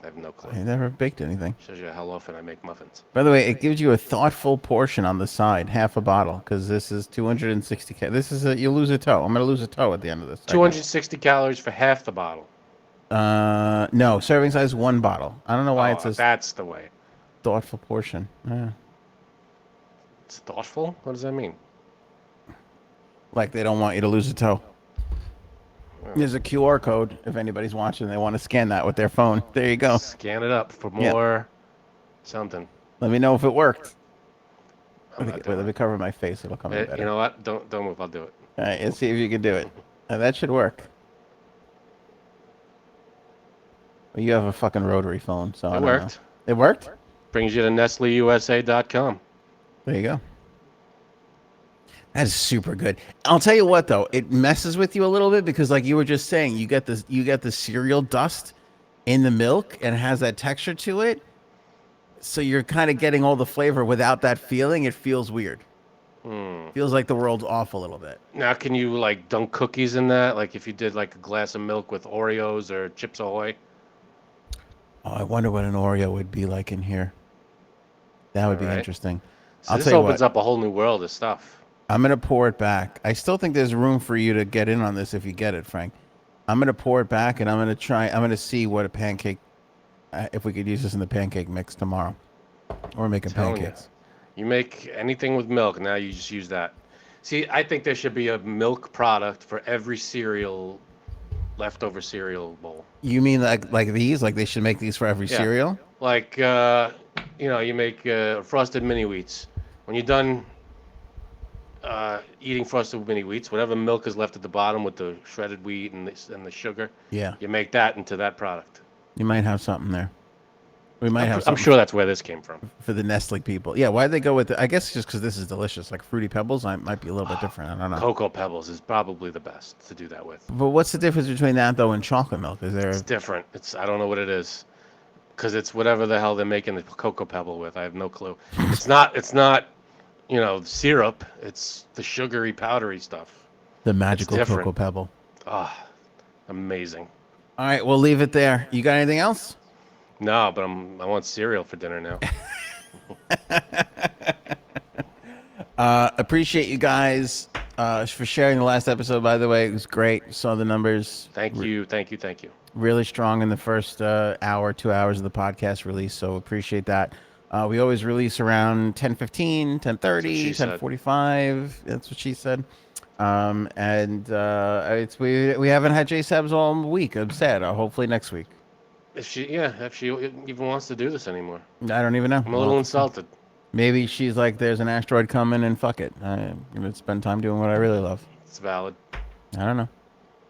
I have no clue. I never baked anything. Shows you how often I make muffins. By the way, it gives you a thoughtful portion on the side, half a bottle, because this is 260 calories. This is you lose a toe. I'm gonna lose a toe at the end of this. 260 calories for half the bottle. No, serving size 1 bottle. I don't know why it says that's the way. thoughtful portion. Yeah. It's thoughtful? What does that mean? Like they don't want you to lose a toe. There's a QR code if anybody's watching. They want to scan that with their phone. There you go. Scan it up for more something. Let me know if it worked. Wait, Let me cover my face. It'll come in better. You know what? Don't move. I'll do it. All right, let's see if you can do it. That should work. Well, you have a fucking rotary phone, so I don't worked. know. It worked? Brings you to NestleUSA.com. There you go. That is super good. I'll tell you what though, it messes with you a little bit because like you were just saying, you get the cereal dust in the milk and it has that texture to it. So you're kind of getting all the flavor without that feeling. It feels weird. Feels like the world's off a little bit. Now, can you like dunk cookies in that? Like if you did like a glass of milk with Oreos or Chips Ahoy? Oh, I wonder what an Oreo would be like in here. That would be interesting. So this opens up a whole new world of stuff. I'm going to pour it back. I still think there's room for you to get in on this if you get it, Frank. I'm going to pour it back and I'm going to see what a pancake, if we could use this in the pancake mix tomorrow. We're making pancakes. You make anything with milk, now you just use that. See, I think there should be a milk product for every leftover cereal bowl. You mean like these? Like they should make these for every cereal? Like, you make frosted mini wheats. When you're done eating frosted mini wheats, whatever milk is left at the bottom with the shredded wheat and the sugar, you make that into that product. You might have something there. We might have something. I'm sure that's where this came from. For the Nestle people. Yeah, why'd they go with it? I guess just because this is delicious. Like Fruity Pebbles might be a little bit different. I don't know. Cocoa Pebbles is probably the best to do that with. But what's the difference between that, though, and chocolate milk? It's different. I don't know what it is. Because it's whatever the hell they're making the Cocoa Pebble with. I have no clue. It's not syrup. It's the sugary, powdery stuff. The magical Cocoa Pebble. Amazing. All right, we'll leave it there. You got anything else? No, but I want cereal for dinner now. Appreciate you guys for sharing the last episode, by the way. It was great. Saw the numbers. Thank you. Really strong in the first 2 hours of the podcast release, so appreciate that. We always release around 10:15, 10:30, 10:45. That's what she said. We haven't had J Sabs all week. I'm sad. Hopefully next week. If she even wants to do this anymore. I don't even know. I'm a little insulted. Maybe she's like, there's an asteroid coming and fuck it. I'm going to spend time doing what I really love. It's valid. I don't know.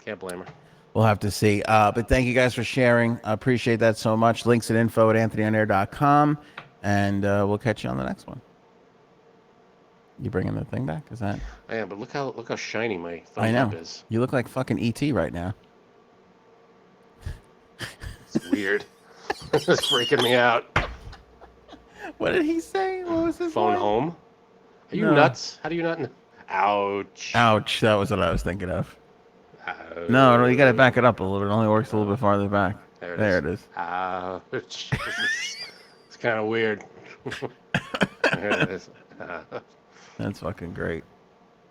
Can't blame her. We'll have to see. But thank you guys for sharing. I appreciate that so much. Links and info at anthonyonair.com. And we'll catch you on the next one. You bringing the thing back? Is that? I am, but look how shiny my thumb up is. You look like fucking E.T. right now. It's weird. It's freaking me out. What did he say? What was his phone home? Are you nuts? How do you not know? Ouch. Ouch. That was what I was thinking of. Ouch. No, you got to back it up a little bit. It only works a little bit farther back. There it is. Ouch. It's kind of weird. There it is. That's fucking great.